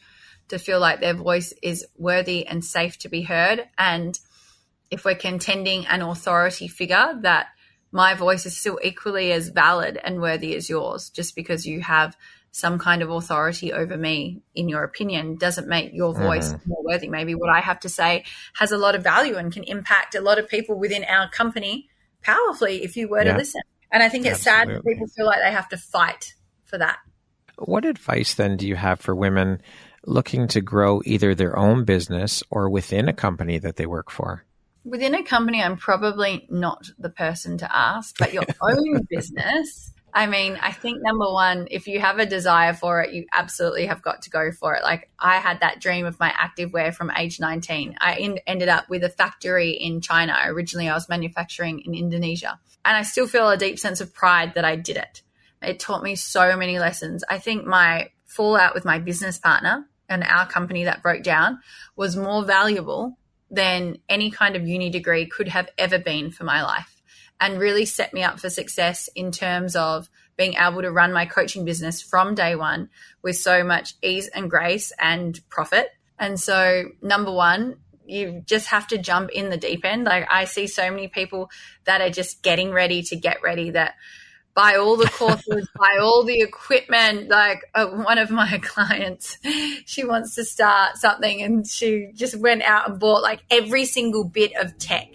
to feel like their voice is worthy and safe to be heard. And if we're contending an authority figure, that my voice is still equally as valid and worthy as yours, just because you have some kind of authority over me, in your opinion, doesn't make your voice more worthy. Maybe what I have to say has a lot of value and can impact a lot of people within our company powerfully if you were to listen. And I think it's sad that people feel like they have to fight for that. What advice then do you have for women looking to grow either their own business or within a company that they work for? Within a company, I'm probably not the person to ask, but your own business, I mean, I think number one, if you have a desire for it, you absolutely have got to go for it. Like I had that dream of my activewear from age 19. I ended up with a factory in China. Originally, I was manufacturing in Indonesia, and I still feel a deep sense of pride that I did it. It taught me so many lessons. I think my fallout with my business partner and our company that broke down was more valuable than any kind of uni degree could have ever been for my life, and really set me up for success in terms of being able to run my coaching business from day one with so much ease and grace and profit. And so number one, you just have to jump in the deep end. Like I see so many people that are just getting ready to get ready, that buy all the courses, buy all the equipment. Like one of my clients, she wants to start something and she just went out and bought like every single bit of tech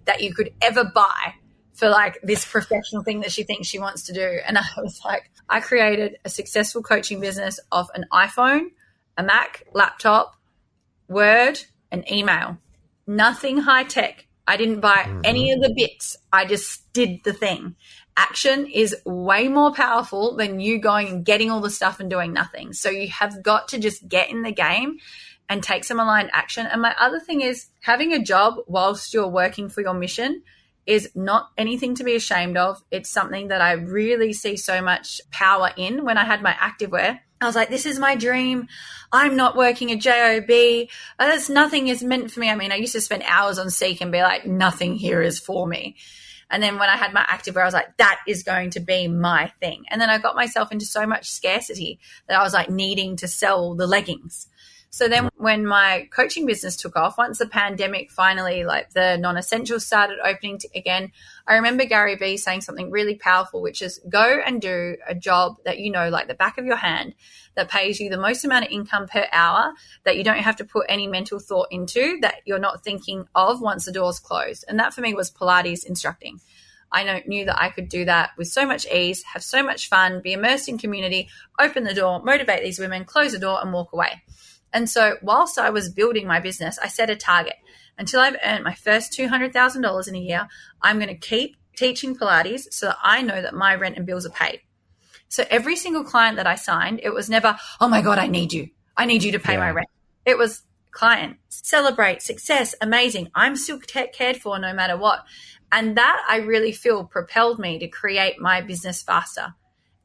that you could ever buy for like this professional thing that she thinks she wants to do. And I was like, I created a successful coaching business off an iPhone, a Mac, laptop, Word, and email. Nothing high tech. I didn't buy any of the bits. I just did the thing. action is way more powerful than you going and getting all the stuff and doing nothing. So you have got to just get in the game and take some aligned action. And my other thing is, having a job whilst you're working for your mission is not anything to be ashamed of. It's something that I really see so much power in. When I had my activewear, I was like, this is my dream. I'm not working a job. Nothing is meant for me. I mean, I used to spend hours on Seek and be like, nothing here is for me. And then when I had my activewear, I was like, that is going to be my thing. And then I got myself into so much scarcity that I was like needing to sell the leggings. So then when my coaching business took off, once the pandemic finally, like the non-essentials started opening again, I remember Gary Vee saying something really powerful, which is go and do a job that you know, like the back of your hand, that pays you the most amount of income per hour, that you don't have to put any mental thought into, that you're not thinking of once the door's closed. And that for me was Pilates instructing. I knew that I could do that with so much ease, have so much fun, be immersed in community, open the door, motivate these women, close the door and walk away. And so whilst I was building my business, I set a target. Until I've earned my first $200,000 in a year, I'm going to keep teaching Pilates so that I know that my rent and bills are paid. So every single client that I signed, it was never, oh my God, I need you. I need you to pay my rent. It was, client, celebrate, success, amazing. I'm still cared for no matter what. And that I really feel propelled me to create my business faster.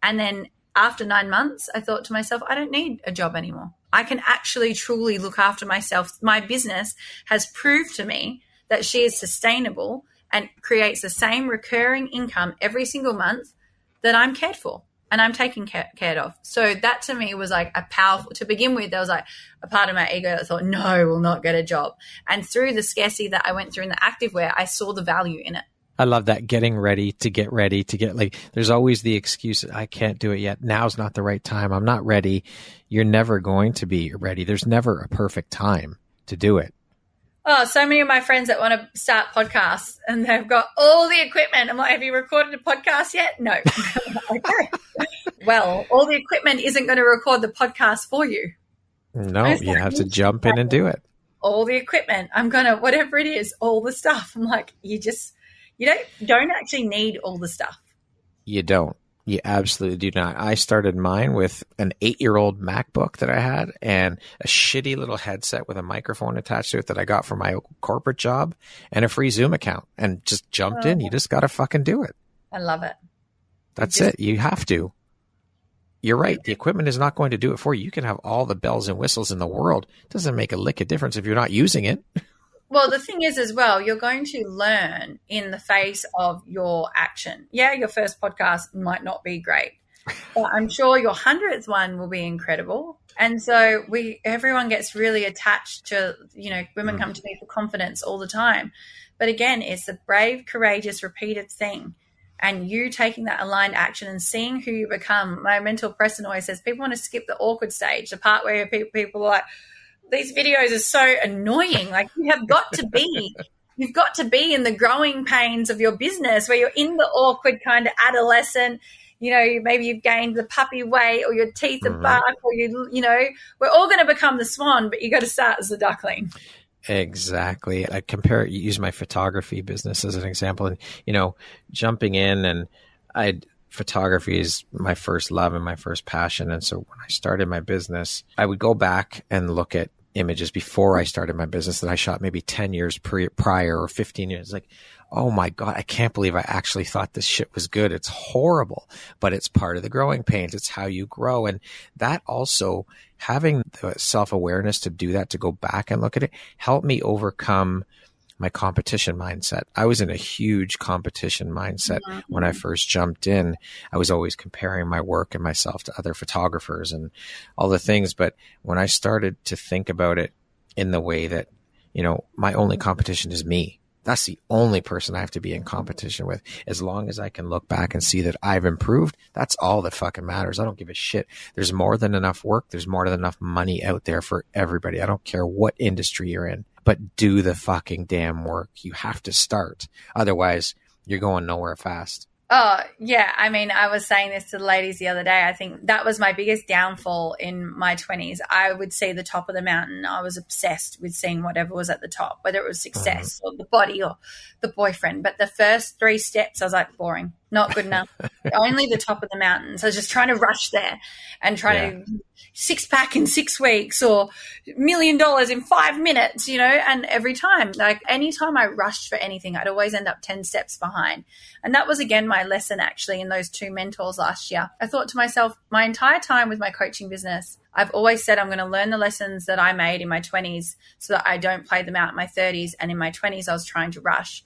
And then after 9 months, I thought to myself, I don't need a job anymore. I can actually truly look after myself. My business has proved to me that she is sustainable and creates the same recurring income every single month that I'm cared for and I'm taken care of. So that to me was like a powerful, to begin with, there was like a part of my ego that thought, no, I will not get a job. And through the scarcity that I went through in the activewear, I saw the value in it. I love that, getting ready to get like, there's always the excuse, I can't do it yet. Now's not the right time. I'm not ready. You're never going to be ready. There's never a perfect time to do it. Oh, so many of my friends that want to start podcasts and they've got all the equipment. I'm like, have you recorded a podcast yet? No. Okay. Well, all the equipment isn't going to record the podcast for you. No, you have to jump in and do it. All the equipment. I'm going to, whatever it is, all the stuff. I'm like, you don't actually need all the stuff. You don't. You absolutely do not. I started mine with an 8-year-old MacBook that I had and a shitty little headset with a microphone attached to it that I got from my corporate job and a free Zoom account, and just jumped in. You just got to fucking do it. I love it. That's it. You have to. You're right. The equipment is not going to do it for you. You can have all the bells and whistles in the world. It doesn't make a lick of difference if you're not using it. Well, the thing is as well, you're going to learn in the face of your action. Yeah, your first podcast might not be great, but I'm sure your 100th one will be incredible. And so everyone gets really attached to, women come to me for confidence all the time. But again, it's the brave, courageous, repeated thing. And you taking that aligned action and seeing who you become. My mentor Preston always says people want to skip the awkward stage, the part where people are like, these videos are so annoying. Like you've got to be in the growing pains of your business where you're in the awkward kind of adolescent, maybe you've gained the puppy weight or your teeth are bark or we're all going to become the swan, but you got to start as the duckling. Exactly. I use my photography business as an example, and, jumping in, and photography is my first love and my first passion. And so when I started my business, I would go back and look at images before I started my business that I shot maybe 10 years prior or 15 years. Like, oh my God, I can't believe I actually thought this shit was good. It's horrible, but it's part of the growing pains. It's how you grow. And that also, having the self-awareness to do that, to go back and look at it, helped me overcome my competition mindset. I was in a huge competition mindset when I first jumped in. I was always comparing my work and myself to other photographers and all the things. But when I started to think about it in the way that, my only competition is me. That's the only person I have to be in competition with. As long as I can look back and see that I've improved, that's all that fucking matters. I don't give a shit. There's more than enough work. There's more than enough money out there for everybody. I don't care what industry you're in, but do the fucking damn work. You have to start. Otherwise, you're going nowhere fast. Oh, yeah. I mean, I was saying this to the ladies the other day. I think that was my biggest downfall in my 20s. I would see the top of the mountain. I was obsessed with seeing whatever was at the top, whether it was success or the body or the boyfriend. But the first 3 steps, I was like, boring. Not good enough. Only the top of the mountain. So just trying to rush there and try to six-pack in 6 weeks or $1 million in 5 minutes, and every time, like anytime I rushed for anything, I'd always end up 10 steps behind. And that was, again, my lesson actually in those 2 mentors last year. I thought to myself, my entire time with my coaching business, I've always said I'm going to learn the lessons that I made in my 20s so that I don't play them out in my 30s. And in my 20s, I was trying to rush.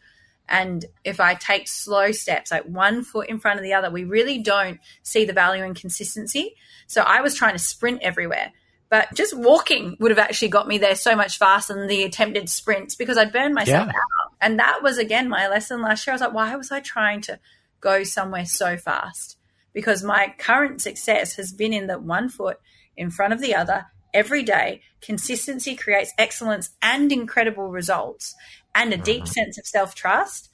And if I take slow steps, like 1 foot in front of the other, we really don't see the value in consistency. So I was trying to sprint everywhere, but just walking would have actually got me there so much faster than the attempted sprints because I'd burned myself out. And that was, again, my lesson last year. I was like, why was I trying to go somewhere so fast? Because my current success has been in the 1 foot in front of the other every day. Consistency creates excellence and incredible results and a deep sense of self-trust.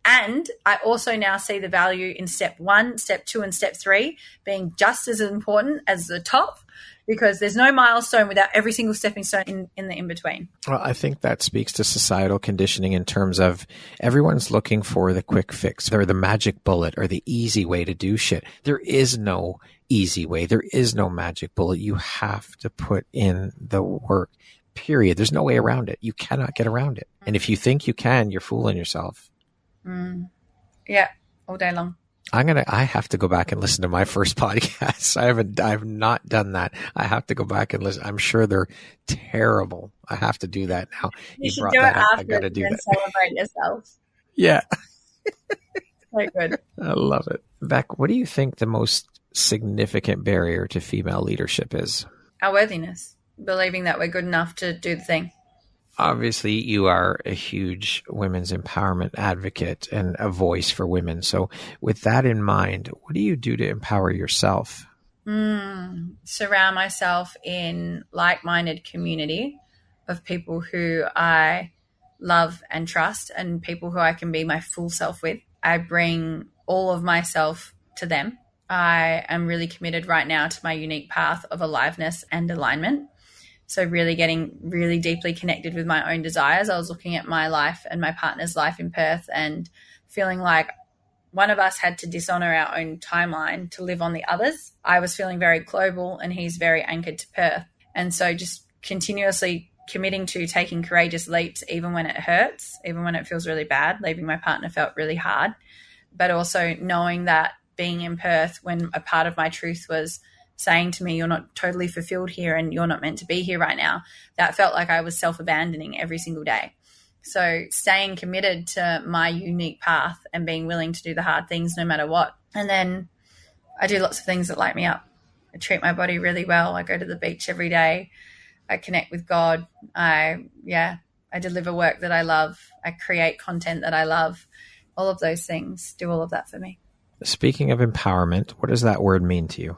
And I also now see the value in step 1, step 2, and step 3 being just as important as the top, because there's no milestone without every single stepping stone in the in-between. Well, I think that speaks to societal conditioning in terms of everyone's looking for the quick fix or the magic bullet or the easy way to do shit. There is no easy way. There is no magic bullet. You have to put in the work, period. There's no way around it. You cannot get around it. And if you think you can, you're fooling yourself. Yeah, all day long. I have to go back and listen to my first podcast. I've not done that. I have to go back and listen. I'm sure they're terrible. I have to do that now. You should do it after I got to do that. Celebrate yourself. Yeah. So good. I love it. Bek, what do you think the most significant barrier to female leadership is? Our worthiness, believing that we're good enough to do the thing. Obviously, you are a huge women's empowerment advocate and a voice for women. So with that in mind, what do you do to empower yourself? Surround myself in like-minded community of people who I love and trust and people who I can be my full self with. I bring all of myself to them. I am really committed right now to my unique path of aliveness and alignment. So really getting really deeply connected with my own desires. I was looking at my life and my partner's life in Perth and feeling like one of us had to dishonor our own timeline to live on the others. I was feeling very global and he's very anchored to Perth. And so just continuously committing to taking courageous leaps, even when it hurts, even when it feels really bad. Leaving my partner felt really hard, but also knowing that being in Perth when a part of my truth was saying to me, you're not totally fulfilled here and you're not meant to be here right now, that felt like I was self-abandoning every single day. So staying committed to my unique path and being willing to do the hard things no matter what. And then I do lots of things that light me up. I treat my body really well. I go to the beach every day. I connect with God. I deliver work that I love. I create content that I love. All of those things do all of that for me. Speaking of empowerment, what does that word mean to you?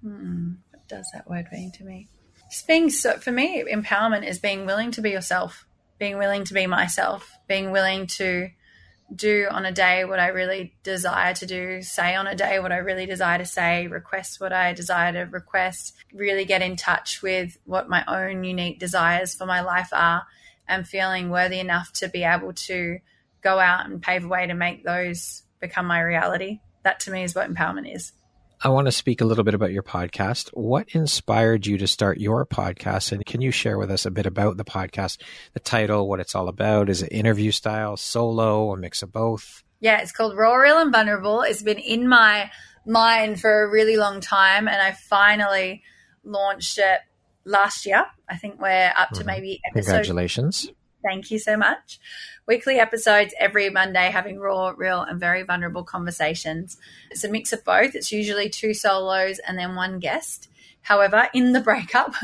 What does that word mean to me? For me, empowerment is being willing to be yourself, being willing to be myself, being willing to do on a day what I really desire to do, say on a day what I really desire to say, request what I desire to request, really get in touch with what my own unique desires for my life are, and feeling worthy enough to be able to go out and pave a way to make those become my reality. That to me is what empowerment is. I want to speak a little bit about your podcast. What inspired you to start your podcast? And can you share with us a bit about the podcast, the title, what it's all about? Is it interview style, solo, a mix of both? Yeah, it's called Raw, Real and Vulnerable. It's been in my mind for a really long time. And I finally launched it last year. I think we're up to maybe episode. Congratulations. Thank you so much. Weekly episodes every Monday, having raw, real, and very vulnerable conversations. It's a mix of both. It's usually 2 solos and then 1 guest. However, in the breakup,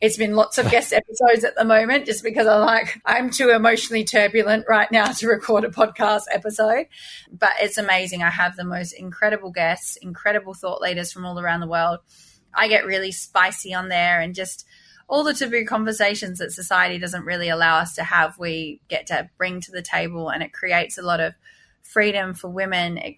it's been lots of guest episodes at the moment just because I'm too emotionally turbulent right now to record a podcast episode. But it's amazing. I have the most incredible guests, incredible thought leaders from all around the world. I get really spicy on there and just all the taboo conversations that society doesn't really allow us to have, we get to bring to the table, and it creates a lot of freedom for women. It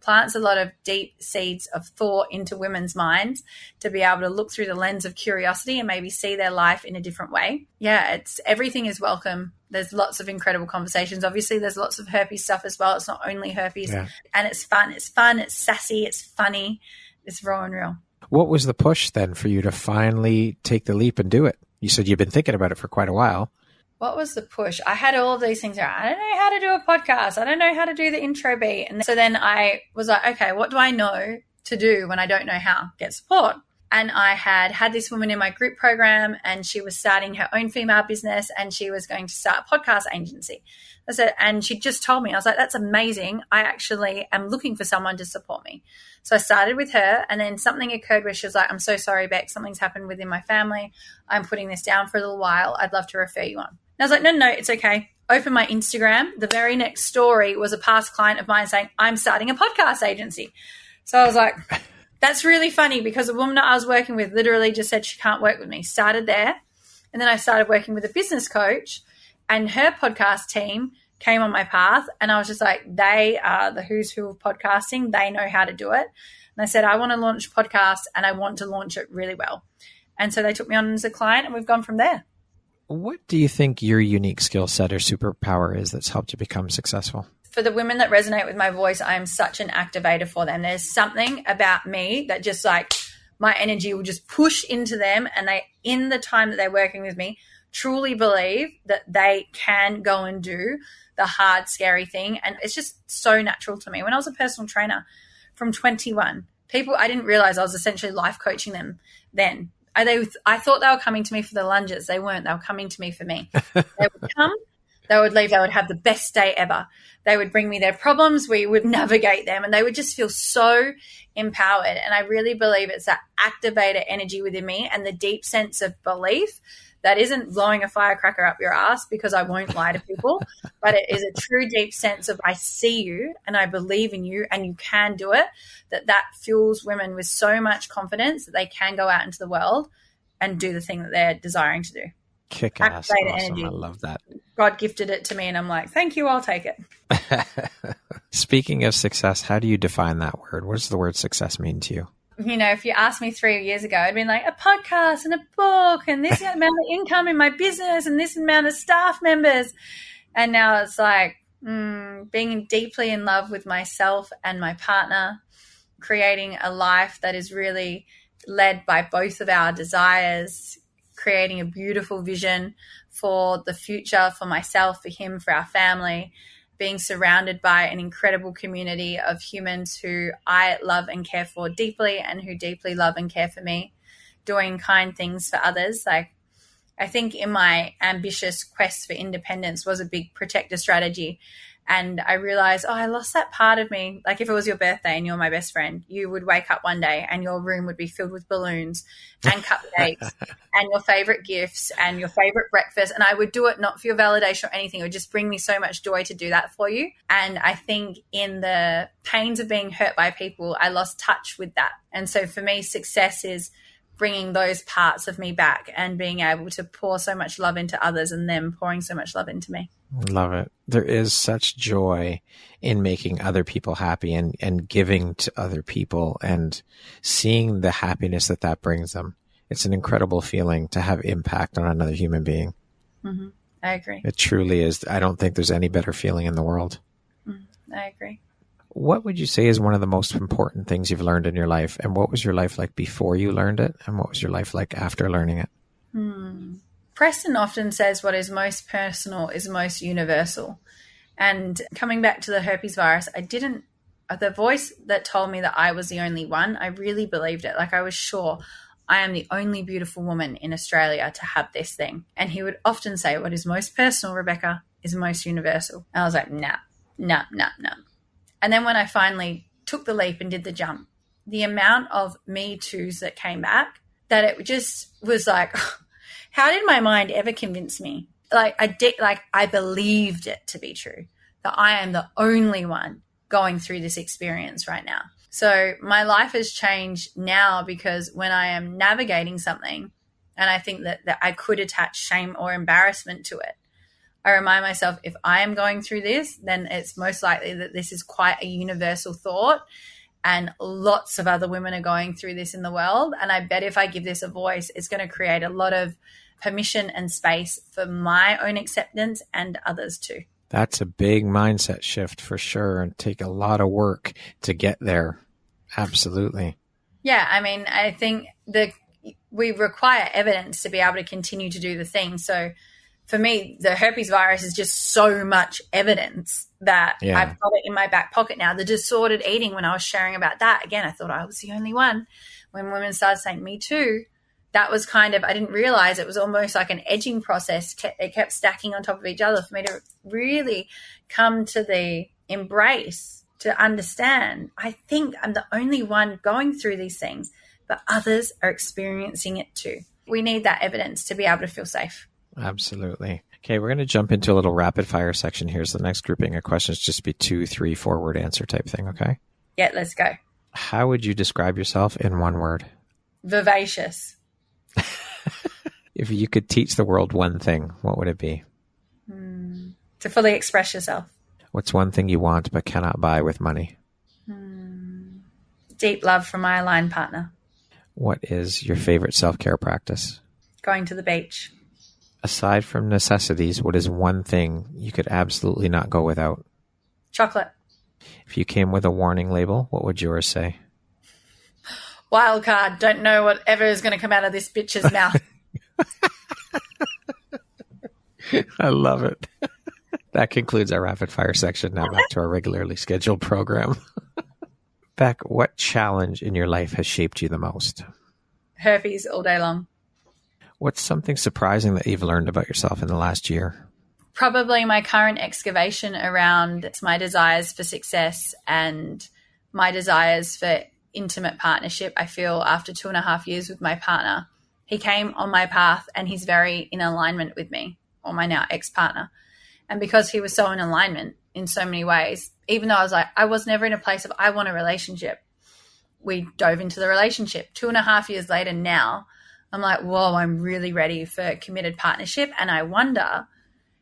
plants a lot of deep seeds of thought into women's minds to be able to look through the lens of curiosity and maybe see their life in a different way. Yeah, everything is welcome. There's lots of incredible conversations. Obviously, there's lots of herpes stuff as well. It's not only herpes. Yeah. And it's fun. It's sassy. It's funny. It's raw and real. What was the push then for you to finally take the leap and do it? You said you've been thinking about it for quite a while. What was the push? I had all of these things. I don't know how to do a podcast. I don't know how to do the intro beat. And so then I was like, okay, what do I know to do when I don't know how? Get support. And I had this woman in my group program, and she was starting her own female business, and she was going to start a podcast agency. I said, and she just told me, I was like, that's amazing. I actually am looking for someone to support me. So I started with her, and then something occurred where she was like, I'm so sorry, Beck, something's happened within my family. I'm putting this down for a little while. I'd love to refer you on. And I was like, no, it's okay. Open my Instagram. The very next story was a past client of mine saying, I'm starting a podcast agency. So I was like, that's really funny, because the woman that I was working with literally just said she can't work with me. Started there. And then I started working with a business coach, and her podcast team came on my path. And I was just like, they are the who's who of podcasting. They know how to do it. And I said, I want to launch a podcast, and I want to launch it really well. And so they took me on as a client, and we've gone from there. What do you think your unique skill set or superpower is that's helped you become successful? For the women that resonate with my voice, I am such an activator for them. There's something about me that just like my energy will just push into them, and they, in the time that they're working with me, truly believe that they can go and do the hard, scary thing. And it's just so natural to me. When I was a personal trainer from 21, I didn't realize I was essentially life coaching them then. I thought they were coming to me for the lunges. They weren't. They were coming to me for me. They would come. They would leave. They would have the best day ever. They would bring me their problems. We would navigate them, and they would just feel so empowered. And I really believe it's that activator energy within me and the deep sense of belief that isn't blowing a firecracker up your ass, because I won't lie to people, but it is a true deep sense of I see you and I believe in you and you can do it, that fuels women with so much confidence that they can go out into the world and do the thing that they're desiring to do. Kick ass. Awesome. Energy. I love that. God gifted it to me, and I'm like, thank you, I'll take it. Speaking of success, how do you define that word? What does the word success mean to you? You know, if you asked me 3 years ago, I'd been like a podcast and a book and this amount of income in my business and this amount of staff members. And now it's like being deeply in love with myself and my partner, creating a life that is really led by both of our desires, creating a beautiful vision for the future, for myself, for him, for our family, being surrounded by an incredible community of humans who I love and care for deeply and who deeply love and care for me, doing kind things for others. Like, I think in my ambitious quest for independence was a big protector strategy. And I realized, I lost that part of me. Like, if it was your birthday and you're my best friend, you would wake up one day and your room would be filled with balloons and cupcakes and your favorite gifts and your favorite breakfast. And I would do it not for your validation or anything. It would just bring me so much joy to do that for you. And I think in the pains of being hurt by people, I lost touch with that. And so for me, success is bringing those parts of me back and being able to pour so much love into others and them pouring so much love into me. Love it. There is such joy in making other people happy and giving to other people and seeing the happiness that brings them. It's an incredible feeling to have impact on another human being. Mm-hmm. I agree. It truly is. I don't think there's any better feeling in the world. I agree. What would you say is one of the most important things you've learned in your life? And what was your life like before you learned it? And what was your life like after learning it? Preston often says what is most personal is most universal. And coming back to the herpes virus, the voice that told me that I was the only one, I really believed it. Like, I was sure I am the only beautiful woman in Australia to have this thing. And he would often say, what is most personal, Rebecca, is most universal. And I was like, nah. And then when I finally took the leap and did the jump, the amount of Me Toos that came back, that it just was like, how did my mind ever convince me? I believed it to be true, that I am the only one going through this experience right now. So my life has changed now, because when I am navigating something and I think that I could attach shame or embarrassment to it, I remind myself, if I am going through this, then it's most likely that this is quite a universal thought, and lots of other women are going through this in the world. And I bet if I give this a voice, it's going to create a lot of permission and space for my own acceptance and others too. That's a big mindset shift for sure, and take a lot of work to get there. Absolutely. Yeah, I mean, I think we require evidence to be able to continue to do the thing. So for me, the herpes virus is just so much evidence that I've got it in my back pocket now. The disordered eating, when I was sharing about that, again, I thought I was the only one. When women started saying, me too, that was kind of, I didn't realize it was almost like an edging process. It kept stacking on top of each other for me to really come to the embrace, to understand, I think I'm the only one going through these things, but others are experiencing it too. We need that evidence to be able to feel safe. Absolutely. Okay, we're going to jump into a little rapid fire section. Here's the next grouping of questions. Just be 2, 3, 4 word answer type thing, okay? Yeah, let's go. How would you describe yourself in one word? Vivacious. If you could teach the world one thing, what would it be? To fully express yourself. What's one thing you want but cannot buy with money? Deep love from my aligned partner. What is your favorite self-care practice? Going to the beach. Aside from necessities, what is one thing you could absolutely not go without? Chocolate. If you came with a warning label, what would yours say? Wild card. Don't know whatever is going to come out of this bitch's mouth. I love it. That concludes our rapid fire section. Now back to our regularly scheduled program. Bek, what challenge in your life has shaped you the most? Herpes all day long. What's something surprising that you've learned about yourself in the last year? Probably my current excavation around my desires for success and my desires for intimate partnership. I feel after 2.5 years with my partner, he came on my path and he's very in alignment with me, or my now ex-partner. And because he was so in alignment in so many ways, even though I was never in a place of I want a relationship, we dove into the relationship. 2.5 years later now, I'm like, whoa, I'm really ready for committed partnership. And I wonder,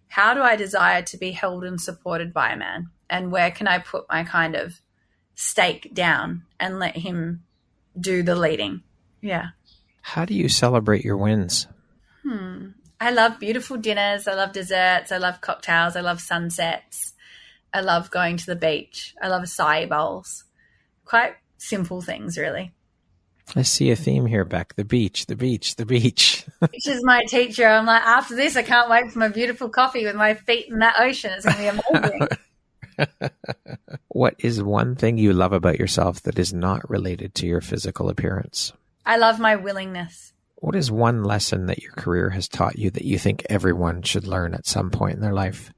how do I desire to be held and supported by a man? And where can I put my kind of stake down and let him do the leading? Yeah. How do you celebrate your wins? I love beautiful dinners. I love desserts. I love cocktails. I love sunsets. I love going to the beach. I love acai bowls. Quite simple things, really. I see a theme here, Bek. The beach, the beach, the beach. Beach is my teacher. I'm like, after this, I can't wait for my beautiful coffee with my feet in that ocean. It's going to be amazing. What is one thing you love about yourself that is not related to your physical appearance? I love my willingness. What is one lesson that your career has taught you that you think everyone should learn at some point in their life?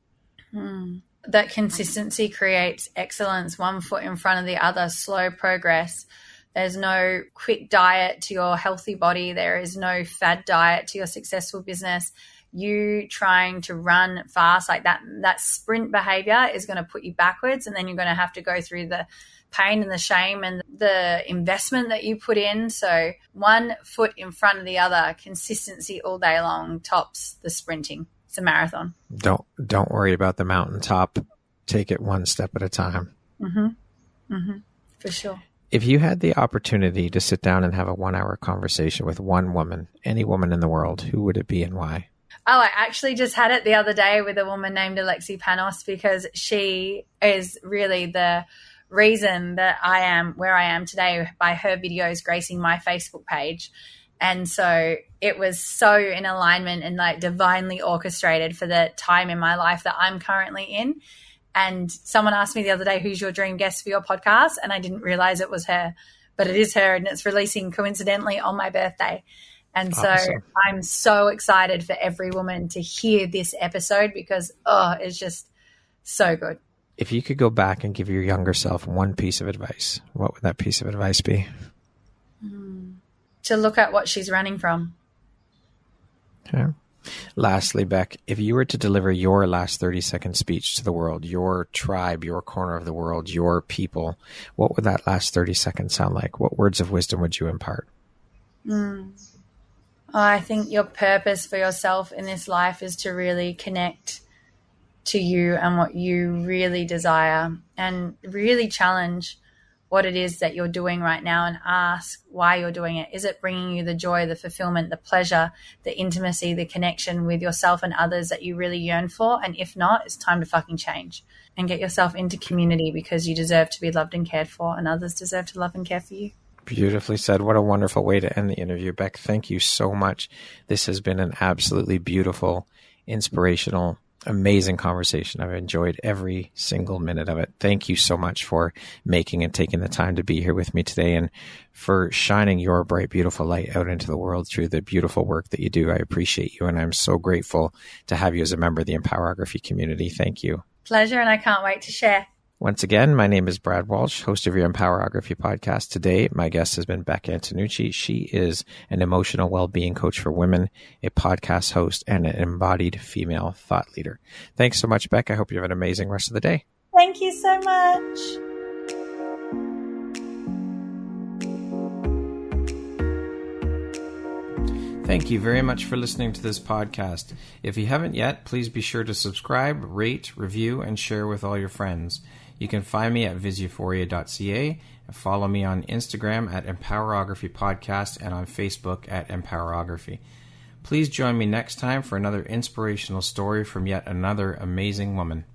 That consistency creates excellence, one foot in front of the other, slow progress. There's no quick diet to your healthy body. There is no fad diet to your successful business. You trying to run fast like that sprint behavior is going to put you backwards, and then you're going to have to go through the pain and the shame and the investment that you put in. So one foot in front of the other, consistency all day long tops the sprinting. It's a marathon. Don't worry about the mountaintop. Take it one step at a time. For sure. If you had the opportunity to sit down and have a 1-hour conversation with one woman, any woman in the world, who would it be and why? Oh, I actually just had it the other day with a woman named Alexi Panos, because she is really the reason that I am where I am today by her videos gracing my Facebook page. And so it was so in alignment and like divinely orchestrated for the time in my life that I'm currently in. And someone asked me the other day, who's your dream guest for your podcast? And I didn't realize it was her, but it is her, and it's releasing coincidentally on my birthday. And so I'm so excited for every woman to hear this episode because, it's just so good. If you could go back and give your younger self one piece of advice, what would that piece of advice be? To look at what she's running from. Okay. Lastly, Bek, if you were to deliver your last 30-second speech to the world, your tribe, your corner of the world, your people, what would that last 30 seconds sound like? What words of wisdom would you impart? I think your purpose for yourself in this life is to really connect to you and what you really desire, and really challenge what it is that you're doing right now and ask why you're doing it. Is it bringing you the joy, the fulfillment, the pleasure, the intimacy, the connection with yourself and others that you really yearn for? And if not, it's time to fucking change and get yourself into community, because you deserve to be loved and cared for, and others deserve to love and care for you. Beautifully said. What a wonderful way to end the interview, Bek. Thank you so much. This has been an absolutely beautiful, inspirational, amazing conversation. I've enjoyed every single minute of it. Thank you so much for making and taking the time to be here with me today, and for shining your bright, beautiful light out into the world through the beautiful work that you do. I appreciate you, and I'm so grateful to have you as a member of the Empowerography community. Thank you. Pleasure, and I can't wait to share. Once again, my name is Brad Walsh, host of your Empowerography podcast. Today, my guest has been Bek Antonucci. She is an emotional well-being coach for women, a podcast host, and an embodied female thought leader. Thanks so much, Bek. I hope you have an amazing rest of the day. Thank you so much. Thank you very much for listening to this podcast. If you haven't yet, please be sure to subscribe, rate, review, and share with all your friends. You can find me at visuphoria.ca and follow me on Instagram at Empowerography Podcast and on Facebook at Empowerography. Please join me next time for another inspirational story from yet another amazing woman.